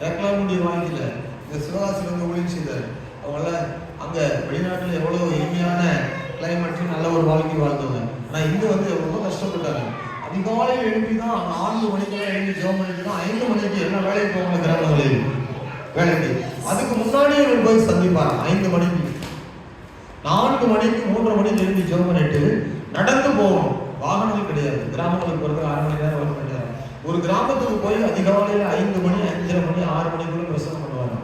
ரேக்லாமுடைய வாழ்க்கையில் இந்த சிவகாசியில் ஒளிச்சு செய்தார். அவங்கள அங்கே வெளிநாட்டில் எவ்வளோ இனிமையான கிளைமேட், நல்ல ஒரு வாழ்க்கை வாழ்ந்தவங்க. ஆனால் இங்கே ரொம்ப கஷ்டப்பட்டாங்க. அதிகாலையில் எழுப்பி தான் 4 மணிக்கெல்லாம் எழுப்பி ஜோம் பண்ணிட்டு தான் 5 மணிக்கு என்ன வேலைக்கு போவாங்க கிராமங்களில் வேலைக்கு. அதுக்கு முன்னாடியே இவர் போய் சந்திப்பாங்க. 5 மணிக்கு 4 மணிக்கு 3 மணிக்கு எழுப்பி ஜோம் பண்ணிட்டு நடந்து போகணும். வாகனங்கள் கிடையாது. கிராமங்களுக்கு போகிறது 6 மணி நேரம் வரும் கிடையாது. ஒரு கிராமத்துக்கு போய் அதிகாலையில் 5 மணி 5:30 மணி 6 மணிக்குள்ள பிரசனம் பண்ணுவாங்க.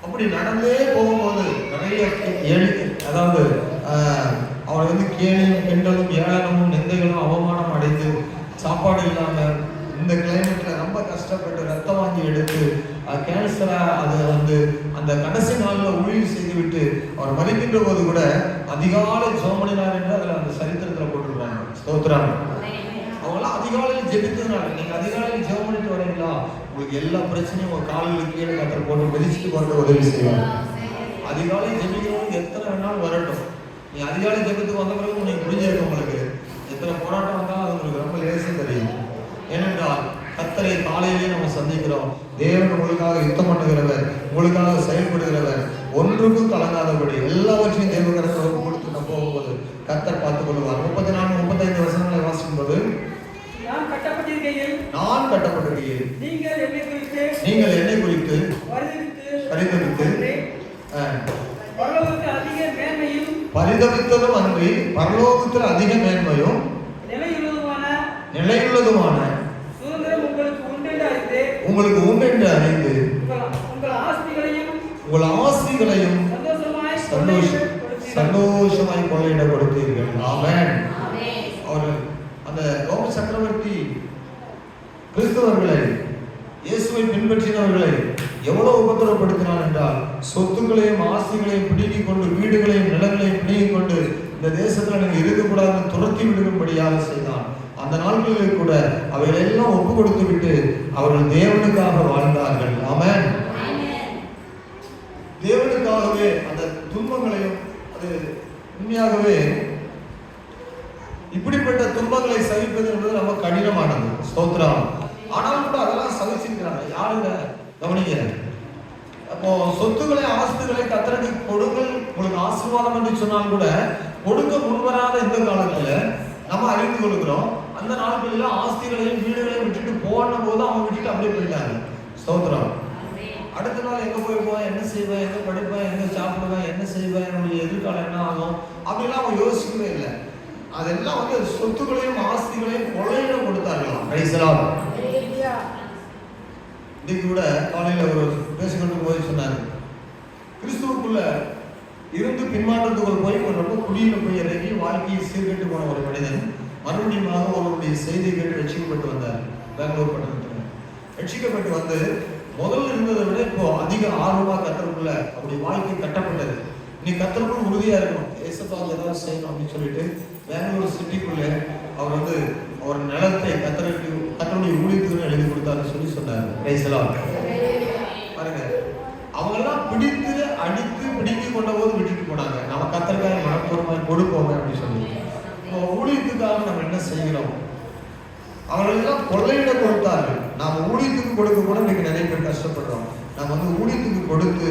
அப்படி நடந்தே போகும்போது நிறைய அதாவது அவளை கேலியும் கிண்டலும் ஏளனமும் நிந்தைகளும் அவமானம் அடைந்து சாப்பாடு இல்லாம இந்த கிளைமேட்ல ரொம்ப கஷ்டப்பட்டு ரத்தம் வாங்கி எடுத்து கேன்சரா அது அந்த கடைசி நாளில் ஊழியர் செய்து விட்டு அவர் மறிக்கின்ற போது கூட அதிகாலை ஜோமனினார் என்று அதில் அந்த சரித்திரத்தில் போட்டுருக்காங்க. ஸ்தோத்திரம். அவங்களாம் அதிகாலையில் ஜெபித்ததுனால, நீங்க அதிகாலையில் ஜெபம் பண்ணிட்டு வரீங்களா, உங்களுக்கு எல்லா பிரச்சனையும் உங்க கால்களுக்கு கீழே கத்தர் போட்டு மிதிச்சுட்டு போறது உதவி செய்வாங்க. அதிகாலை ஜெபிக்கிறவங்க எத்தனை வேணாலும் வரட்டும். நீ அதிகாலை ஜெபத்துக்கு வந்த பிறகு நீங்க புரிஞ்சிருக்க, உங்களுக்கு எத்தனை போராட்டம் வந்தாலும் அது உங்களுக்கு ரொம்ப லேசாக தெரியும். ஏனென்றால் கத்தரை காலையிலேயே நம்ம சந்திக்கிறோம். தேவன் உங்களுக்காக யுத்தம் பண்ணுகிறவர், உங்களுக்காக செயல்படுகிறவர், ஒன்றுக்கும் கலங்காதபடி எல்லாவற்றையும் தேவகரத்தில் கொடுத்து நம்ம போகும்போது கத்தர் பார்த்துக் கொள்வார். 34, 35 வசனங்களை வாசிக்கும் போது, நான் கட்டப்பட்டிருக்கையில் நீங்கள் என்னை குறித்து பரிதவித்ததும் அன்றி பரலோகத்தில் அதிக மேன்மையும் நிலையுள்ளதுமான உங்களுக்கு உண்டு என்று அறிந்து உங்கள் ஆஸ்திகளையும் சந்தோஷமாய் கொள்ளையிட கொடுத்தீர்கள். ஆமென். அவர்கள் அந்த ரோம சக்கரவர்த்தி கிறிஸ்தவர்களை, இயேசுவை பின்பற்றினவர்களை எவ்வளவு உபத்திரப்படுத்தினார் என்றால், சொத்துக்களையும் ஆஸ்திகளையும் பிடுங்கிக் கொண்டு, வீடுகளையும் நிலங்களையும் பிடுங்கிக் கொண்டு இந்த தேசத்தில் நீங்க இருக்கக்கூடாதுன்னு துரத்தி விடும்படியாக செய்தான். அந்த நாட்களில் கூட அவைகள் எல்லாம் ஒப்பு கொடுத்து விட்டு அவர்கள் தேவனுக்காக வாழ்ந்தார்கள். ஆமென். தேவனுக்காகவே அந்த துன்பங்களையும், அது உண்மையாகவே இப்படிப்பட்ட துன்பங்களை சகிப்பது என்பது ரொம்ப கடினமானது. ஸ்தோத்திரம். ஆனாலும் கூட அதெல்லாம் சகிச்சிருக்கிறாங்க. யாருங்க கவனிங்க. அப்போ சொத்துக்களை ஆஸ்திகளை கர்த்தருக்கு கொடுங்கள், உங்களுக்கு ஆசீர்வாதம் என்று சொன்னால் கூட கொடுக்க முன்வராத இந்த காலத்துல நம்ம அறிந்து கொள்கிறோம். அந்த நாட்களில் ஆஸ்திகளையும் வீடுகளையும் விட்டுட்டு போன போது அவங்க விட்டுட்டு அப்படியே போயிட்டாங்க. ஸ்தோத்திரம். அடுத்த நாள் எங்க போயிருப்போம், என்ன செய்வேன், எங்க படிப்பேன், எங்க சாப்பிடுவேன், என்ன செய்வேன், என்னுடைய எதிர்காலம் என்ன ஆகும் அப்படிலாம் அவங்க யோசிக்கவே இல்லை. அதெல்லாம் வந்து சொத்துக்களையும் ஆஸ்திகளையும் கொள்ளையிட கொடுத்தார்களாம். Praise the Lord. இன்னைக்கு கூட காலையில ஒரு பேசிக்கொண்டு போய் சொன்னாரு, கிறிஸ்துவுக்குள்ள இருந்து பின்மாற்றத்துக்குள் போய் ரொம்ப குடியில போய் இறங்கி வாழ்க்கையை சீர்கெட்டு போன ஒரு மனிதன் மறுபடியும் அவருடைய செய்தி கேட்டு ரட்சிக்கப்பட்டு வந்தார். பெங்களூர் பட்டணத்துல ரட்சிக்கப்பட்டு வந்து முதல்ல இருந்ததை விட இப்போ அதிக ஆர்வமா கர்த்தருக்குள்ள அப்படி வாழ்க்கை கட்டப்பட்டது. நீ கர்த்தருக்குள் உறுதியா இருக்கணும், ஏசப்பாவுக்கு ஏதாவது செய்யணும் அப்படின்னு சொல்லிட்டு பெங்களூர் சிட்டிக்குள்ள அவர் வந்து அவர் நிலத்தை கர்த்தருடைய ஊழியத்துக்கு எழுதி கொடுத்தாருன்னு சொல்லி சொன்னார். Praise the Lord. பாருங்க, அவங்க எல்லாம் பிடித்து அடித்து பிடித்து கொண்ட போது விட்டுட்டு போனாங்க. நம்ம கர்த்தருக்காக மனப்பூர்வமாய் கொடுப்போம் அப்படின்னு சொல்லி. இப்போ ஊழியத்துக்காக நம்ம என்ன செய்கிறோம்? அவர்களெல்லாம் கொள்ளையிட கொடுத்தார்கள். நாம் ஊழியத்துக்கு கொடுக்க கூட இன்னைக்கு நிறைய பேர் கஷ்டப்படுறோம். நம்ம வந்து ஊழியத்துக்கு கொடுத்து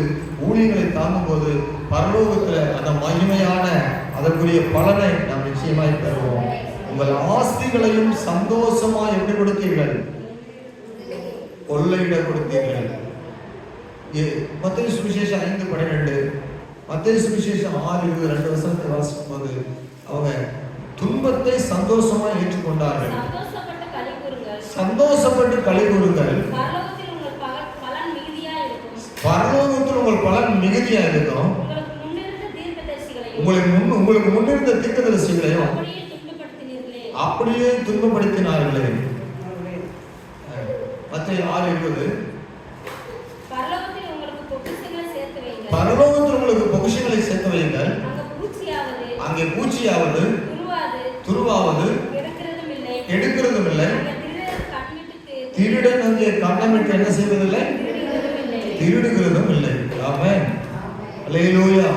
ஊழியங்களை தாங்கும் போது பரலோகத்துல அந்த மகிமையான அதற்குரிய பலனை நாம் நிச்சயமாய் பெறுவோம். உங்கள் ஆஸ்திகளையும் சந்தோஷமா எப்படி கொடுத்தீர்கள்? கொள்ளையிட கொடுத்தீர்கள். மத்தேயு சுவிசேஷம் 5:12, மத்தேயு சுவிசேஷம் 6:22 வசனத்தை வாசிக்கும் போது அவங்க துன்பத்தை சந்தோஷமா ஏற்றுக்கொண்டார்கள். சந்தோஷப்பட்டு களி கூறுங்கள், பரலோகத்தில் உங்கள் பலன் மிகுதியா இருக்கும். உங்களுக்கு முன்னிருந்த தீர்க்கதரிசிகளையும் அப்படியே துன்பப்படுத்தினார்களே. மத்தேயு 6:20, பரலோகத்தில் உங்களுக்கு பொக்கிஷங்களை சேர்த்து வையுங்கள், அங்கே பூச்சியாவது துருவாவது எடுக்கிறதும் இல்லை, திருடன் அங்கே கண்ணமிட்டு என்ன செய்வதில்லை, திருடுகிறதும் இல்லை. ஆமென். அல்லேலூயா.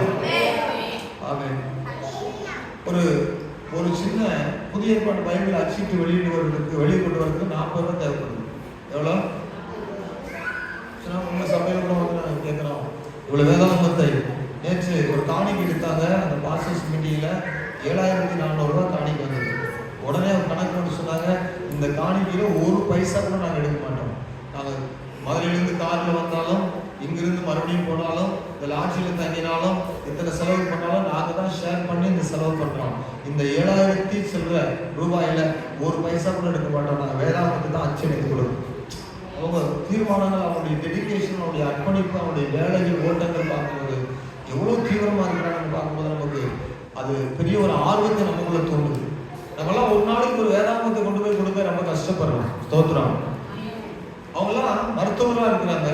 ஆமென். ஒரு சின்ன புதிய ஏற்பாடு பைபிள் அச்சிட்டு வெளியே கொண்டு வரதுக்கு 40 ரூபாய் தேவைப்படுது. எவ்வளோ? உங்க சபையில கூட வந்து நாங்கள் கேட்குறோம், இவ்வளோ வேதாகமத்தை நேற்று ஒரு காணிக்கை எடுத்தாங்க. அந்த பாஸ்டர்ஸ் மீட்டிங்ல 7400 ரூபாய் காணிக்கை வந்தது. உடனே ஒரு கணக்கு வந்து சொன்னாங்க, இந்த காணிக்கையில ஒரு பைசா கூட நாங்கள் எடுக்க மாட்டோம். நாங்கள் மதுரையிலிருந்து காரில் வந்தாலும், இங்கிருந்து மறுபடியும் போனாலும், இந்த லாட்ஜில் தங்கினாலும், இத்தனை செலவு பண்ணாலும் நாங்கள் தான் ஷேர் பண்ணி இந்த செலவு பண்ணுறோம். இந்த 7000 சில்லற ரூபாயில ஒரு பைசா கூட எடுக்க மாட்டோம். நாங்கள் வேதாகமத்துக்கு தான் அச்சடித்து கொடுக்கும். அவங்க தீர்மானங்கள், அவங்களுடைய டெடிகேஷன், அவங்களுடைய அர்ப்பணிப்பு, அவங்களுடைய வேலைகள், ஓட்டங்கள் பார்க்கும்போது எவ்வளோ தீவிரமாக இருக்கிறாங்கன்னு பார்க்கும்போது நமக்கு அது பெரிய ஒரு ஆர்வத்தை நமக்குள்ள தோணுது. நம்மளாம் ஒரு நாளைக்கு ஒரு வேதாகமத்தை கொண்டு போய் கொடுக்க ரொம்ப கஷ்டப்படுறோம். ஸ்தோத்திரம். அவங்களாம் மருத்துவராக இருக்கிறாங்க,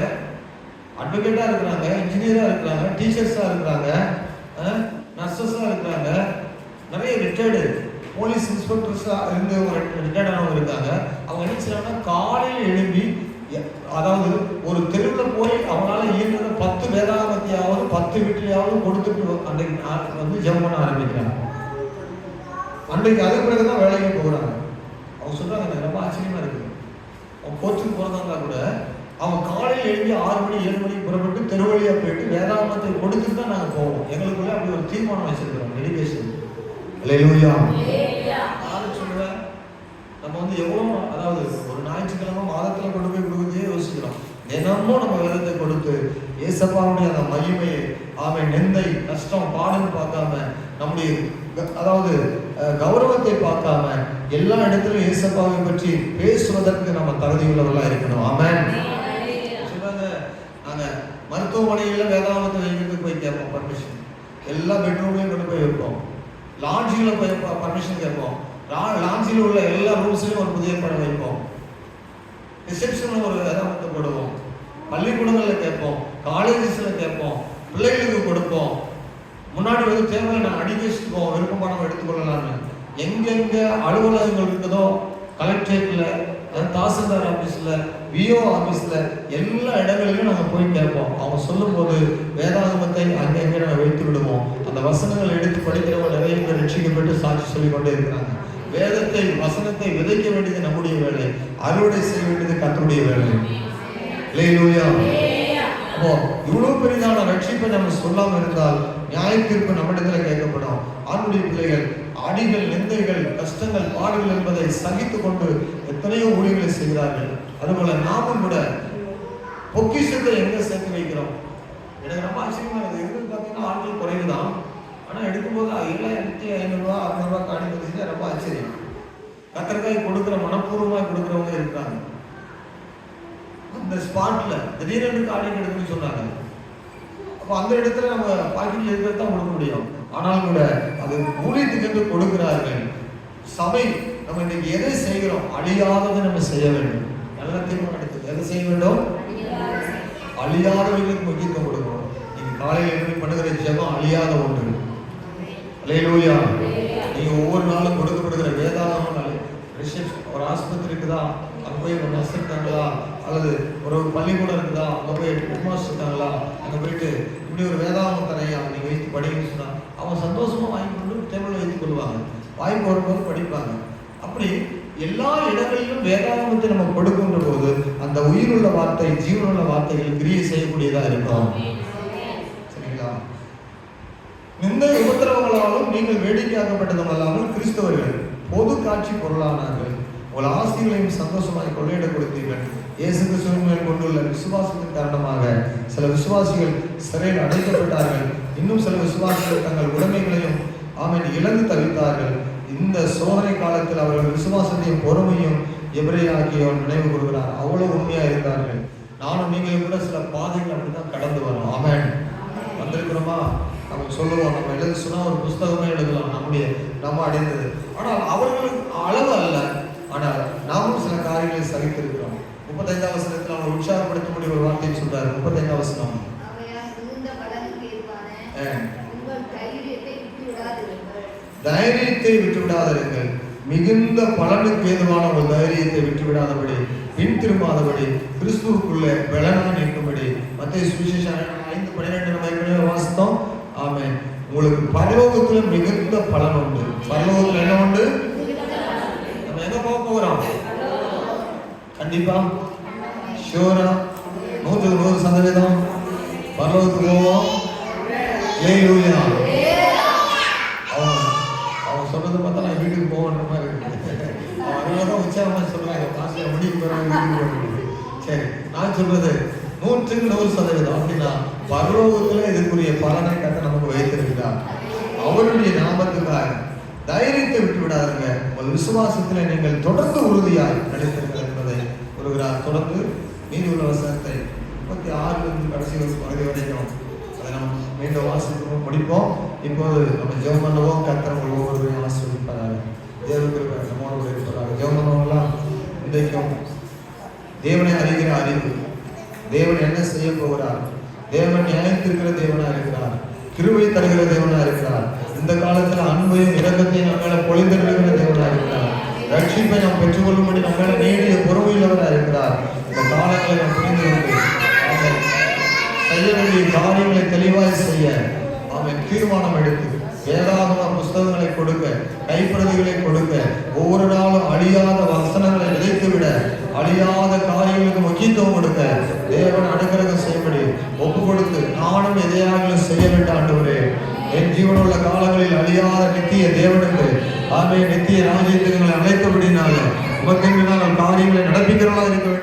அட்வொகேட்டா இருக்கிறாங்க, இன்ஜினியரா இருக்கிறாங்க, டீச்சர்ஸா இருக்கிறாங்க, நர்சஸா இருக்கிறாங்க, நிறைய ரிட்டையர்டு போலீஸ் இன்ஸ்பெக்டர்ஸா இருந்து ஒரு ரிட்டையர்டானவங்க இருக்காங்க. அவங்க என்ன செய்யறாங்கன்னா, காலையில் எழுப்பி, அதாவது ஒரு தெருவில் போய் அவங்களால இயங்குற 10 வேதாகமத்தையாவது 10 வீட்டிலையாவது கொடுத்துட்டு அன்றைக்கு வந்து ஜெபம் பண்ண ஆரம்பிக்கிறாங்க. அன்றைக்கு அதுக்கு பிறகுதான் வேலைக்கு போகிறாங்க. அவங்க சொல்றாங்க, எனக்கு ரொம்ப ஆச்சரியமா இருக்கு. அவங்க கோச்சுக்கு போறதா கூட அவங்க காலையில் எழுப்பி 6 மணி 7 மணிக்கு புறப்பட்டு தெரு வழியா போயிட்டு வேதாகமத்தை கொடுத்துட்டு தான் நாங்கள் போவோம். எங்களுக்குள்ள அப்படி ஒரு தீர்மானம் வச்சிருக்கிறோம், டெடிகேஷன். அல்லேலூயா. நான் சொல்லுவேன், நம்ம வந்து எவ்வளோ, அதாவது ஒரு ஞாயிற்றுக்கிழமை மாதத்தில் கொண்டு போய் கொடுக்கறதே யோசிக்கிறோம். தினமும் நம்ம வேதத்தை கொடுத்து ஏசப்பாவுடைய அந்த மகிமையை, அவன் நிந்தை கஷ்டம் பாடுன்னு பார்க்காம, நம்முடைய அதாவது கௌரவத்தை பார்க்காம எல்லா இடத்திலும் ஏசப்பாவை பற்றி பேசுவதற்கு நம்ம தகுதியுள்ளவர்களா இருக்கணும். ஆமென். சொல்றாங்க, நாங்க மருத்துவமனையில் வேதாகமத்தை வைக்கிறதுக்கு போய் கேட்போம் பர்மிஷன். எல்லா பெட்ரூம்லையும் கொண்டு போய் வைப்போம். லாட்ஜில் போய் பர்மிஷன் கேட்போம். லாட்ஜில் உள்ள எல்லா ரூம்ஸ்லையும் ஒரு புதிய படம் வைப்போம். ரிசப்ஷனில் ஒரு வேதாகமத்தை போடுவோம். பள்ளிக்கூடங்களில் கேட்போம், காலேஜஸில் கேட்போம், பிள்ளைகளுக்கு கொடுப்போம். முன்னாடி வந்து தேவையை நான் அடிக்க வச்சுக்குவோம், விருப்பமானவங்க எடுத்துக்கொள்ளலாம்னு. எங்கெங்க அலுவலகங்கள் இருக்குதோ, கலெக்டரேட்ல, தாசில்தார் ஆஃபீஸில், விஓ ஆஃபீஸில், எல்லா இடங்களிலும் நம்ம போய் கேட்போம். அவங்க சொல்லும்போது வேதாகமத்தை அங்கங்கே நம்ம வைத்து விடுவோம். அந்த வசனங்களை எடுத்து படிக்கிறவங்க நிறைய பேர் ரட்சிக்கப்பட்டு சாட்சி சொல்லிக் கொண்டே இருக்கிறாங்க. வேதத்தை, வசனத்தை விதைக்க வேண்டியது நம்முடைய வேலை, அறுவடை செய்ய வேண்டியது கர்த்தருடைய வேலை. அல்லேலூயா. அப்போ இவ்வளவு பெரிதான ரட்சிப்பை நம்ம சொல்லாம இருந்தால் நியாய தீர்ப்பு நம்மிடத்துல கேட்கப்படும். ஆண்களுடைய பிள்ளைகள் அடிகள், நிந்தைகள், கஷ்டங்கள், பாடுகள் என்பதை சகித்துக் கொண்டு எத்தனையோ ஊழியர்களை செய்கிறார்கள். அதுபோல நாமும் கூட பொக்கிஷத்தை எங்க சேர்த்து வைக்கிறோம்? எனக்கு ரொம்ப ஆச்சரியமா இருக்குது. எதுன்னு பார்த்தீங்கன்னா ஆண்கள் குறைவுதான், ஆனா எடுக்கும்போது 7500 600 காணி வந்துச்சுன்னா ரொம்ப ஆச்சரியம். கத்தர்காய் கொடுக்குற மனப்பூர்வமாக கொடுக்குறவங்க இருக்காங்க. அந்த ஸ்பாட்ல திடீரென்று காரியம் எடுக்குன்னு சொன்னாங்க. அப்போ அந்த இடத்துல நம்ம பாக்கெட்ல இருக்கிறது தான் கொடுக்க முடியும். ஆனால் கூட அது ஊழியத்துக்கு கொடுக்கிறார்கள். சபை நம்ம இன்னைக்கு எதை செய்கிறோம்? அழியாததை நம்ம செய்ய வேண்டும். நல்ல தீர்மானம் எடுத்து எதை செய்ய வேண்டும்? அழியாதவர்களுக்கு முக்கியத்துவம் கொடுக்கணும். நீங்க காலையில் எழுதி பண்ணுகிற ஜெபம் அழியாத ஒன்று. அல்லேலூயா. நீங்க ஒவ்வொரு நாளும் கொடுக்கப்படுகிற வேதாகமம் ஒரு ஆஸ்பத்திரி இருக்குதா, அங்கே போய் நர்ஸ் இருக்காங்களா, அல்லது ஒரு பள்ளிக்கூடம் இருக்குதா, அங்கே போய் ஹெட்மாஸ்டர் இருக்காங்களா, அங்கே போயிட்டு இப்படி ஒரு வேதாகமம் தரையா நீங்க வைத்து படிக்கணும்னு சொன்னா அவங்க சந்தோஷமா வாங்கி கொண்டு டேபிளில் வைத்துக் கொள்வாங்க. வாய்ப்பு வரும்போது படிப்பாங்க. அப்படி எல்லா இடங்களிலும் வேதாகமத்தை நம்ம கொடுக்கின்ற போது அந்த உயிருள்ள வார்த்தை, ஜீவனுள்ள வார்த்தைகள் கிரியை செய்யக்கூடியதா இருக்கும். சரிங்களா? இந்த உபத்திரவங்களாலும் நீங்கள் வேடிக்கையாக்கப்பட்டதும் அல்லாமல் கிறிஸ்தவர்கள் பொது காட்சி பொருளானார்கள். உங்கள் ஆசைகளையும் சந்தோஷமாக கொள்ளையிட கொடுத்தீர்கள். இயேசு கிறிஸ்துவின் மேல் கொண்டுள்ள விசுவாசத்தின் காரணமாக சில விசுவாசிகள் சிறையில் அடைக்கப்பட்டார்கள். இன்னும் சில விசுவாசிகள் தங்கள் உடைமைகளையும் இழந்து தவித்தார்கள். இந்த சோதனை காலத்தில் அவர்கள் விசுவாசத்தையும் பொறுமையும் எபிரேயராகியோர் நினைவு கூறுகிறார். அவ்வளவு உண்மையா இருந்தார்கள். நானும் நீங்களும் கூட சில பாதைகள் அப்படிதான் கடந்து வரோம். ஆமென். வந்திருக்கிறோமா? நம்ம சொல்லுவோம், நம்ம எழுத சொன்னா ஒரு புஸ்தகமே எழுதலாம் நம்ம அடைந்தது. ஆனால் அவர்களுக்கு அளவு அல்ல. ஆனால் நாமும் சில காரியங்களை சகித்திருக்கிறோம். 35ஆம் வசனத்தில் அவங்களை உற்சாகப்படுத்த முடிய ஒரு வார்த்தையை சொல்றாரு. 35ஆம் வசனம், தைரியத்தை விட்டு விடாதிருங்கள், மிகுந்த பலனுக்கு ஏதுவான ஒரு தைரியத்தை விட்டு விடாதபடி, பின் திரும்பாதபடி, கிறிஸ்துவுக்குள்ள பலனாக நிற்கும்படி. மத்தேயு சுவிசேஷம் 5:12 நம்ம ஏற்கனவே வாசித்தோம். ஆமென். உங்களுக்கு பரலோகத்துல மிகுந்த பலன் உண்டு. பரலோகத்துல என்ன உண்டு? நம்ம எங்க போகிறோம்? கண்டிப்பா ஷூரா 100% பரலோகத்துக்கு போவோம். அல்லேலூயா. அவங்க சொல்றது பார்த்தா நான் வீட்டுக்கு போகன்ற மாதிரி இருக்கு. அவங்க உற்சாகமா சொல்றாங்க, பாஸ்டர் முடிக்க போறாங்க வீட்டுக்கு போகணும். சரி, நான் சொல்றது 100% அப்படின்னா பரலோகத்துல இதுக்குரிய பலனை கத்த நமக்கு வைத்திருக்கிறார். அவருடைய நாமத்துக்காக தைரியத்தை விட்டு விடாதுங்க. உங்கள் விசுவாசத்துல நீங்கள் தொடர்ந்து உறுதியாய் நிலைத்திருங்கள் என்பதை கூறுகிறார். தொடர்ந்து மீதி உள்ள வசனத்தை 36 கடைசி பகுதி வரைக்கும் அதை நம்ம மீண்டும் வாசிப்போம், முடிப்போம். இப்போது நம்ம ஜெபம் பண்ணுவோம். கர்த்தர் ஒவ்வொருவரையும் ஆசீர்வதிப்பாராக. தேவனுக்கு நம்மோடு இருப்பதாக ஜெபம் பண்ணுவோங்களா? இன்றைக்கும் தேவனை அறிகிற அறிவு, தேவன் என்ன செய்ய போகிறார், தேவன் நியாயத்திருக்கிற தேவனா இருக்கிறார், கிருபை தருகிற தேவனா இருக்கிறார், இந்த காலத்துல அன்பையும் இரக்கத்தையும் நம்ம மேல பொழிந்திருக்கிற தேவனா இருக்கிறார், ரட்சிப்பை நாம் பெற்றுக்கொள்ளும்படி நம்ம மேல நீடிய பொறுமையுள்ளவரா இருக்கிறார். இந்த காலங்களை நாம் புரிந்து கொண்டு செய்ய வேண்டிய காரியங்களை தெளிவாய் செய்ய அவன் தீர்மானம் எடுத்து வேதாகம புஸ்தகங்களை கொடுக்க, கைப்பிரதிகளை கொடுக்க, ஒவ்வொரு நாளும் அழியாத வசனங்களை விதைத்து விட, அழியாத காரியங்களுக்கு முக்கியத்துவம் கொடுக்க தேவன் அனுகிரகம் செய்யும்படி ஒப்பு கொடுத்து நானும் எதையாகிலும் செய்ய வேண்டாம். ஆண்டவரே, என் ஜீவனுள்ள காலங்களில் அழியாத நித்திய தேவனுக்கு நித்திய ராஜ்யத்தை அழைத்தபடினால உமக்கென்று நாங்கள் காரியங்களை நடப்பிக்கிறவர்களாக இருக்க வேண்டும்.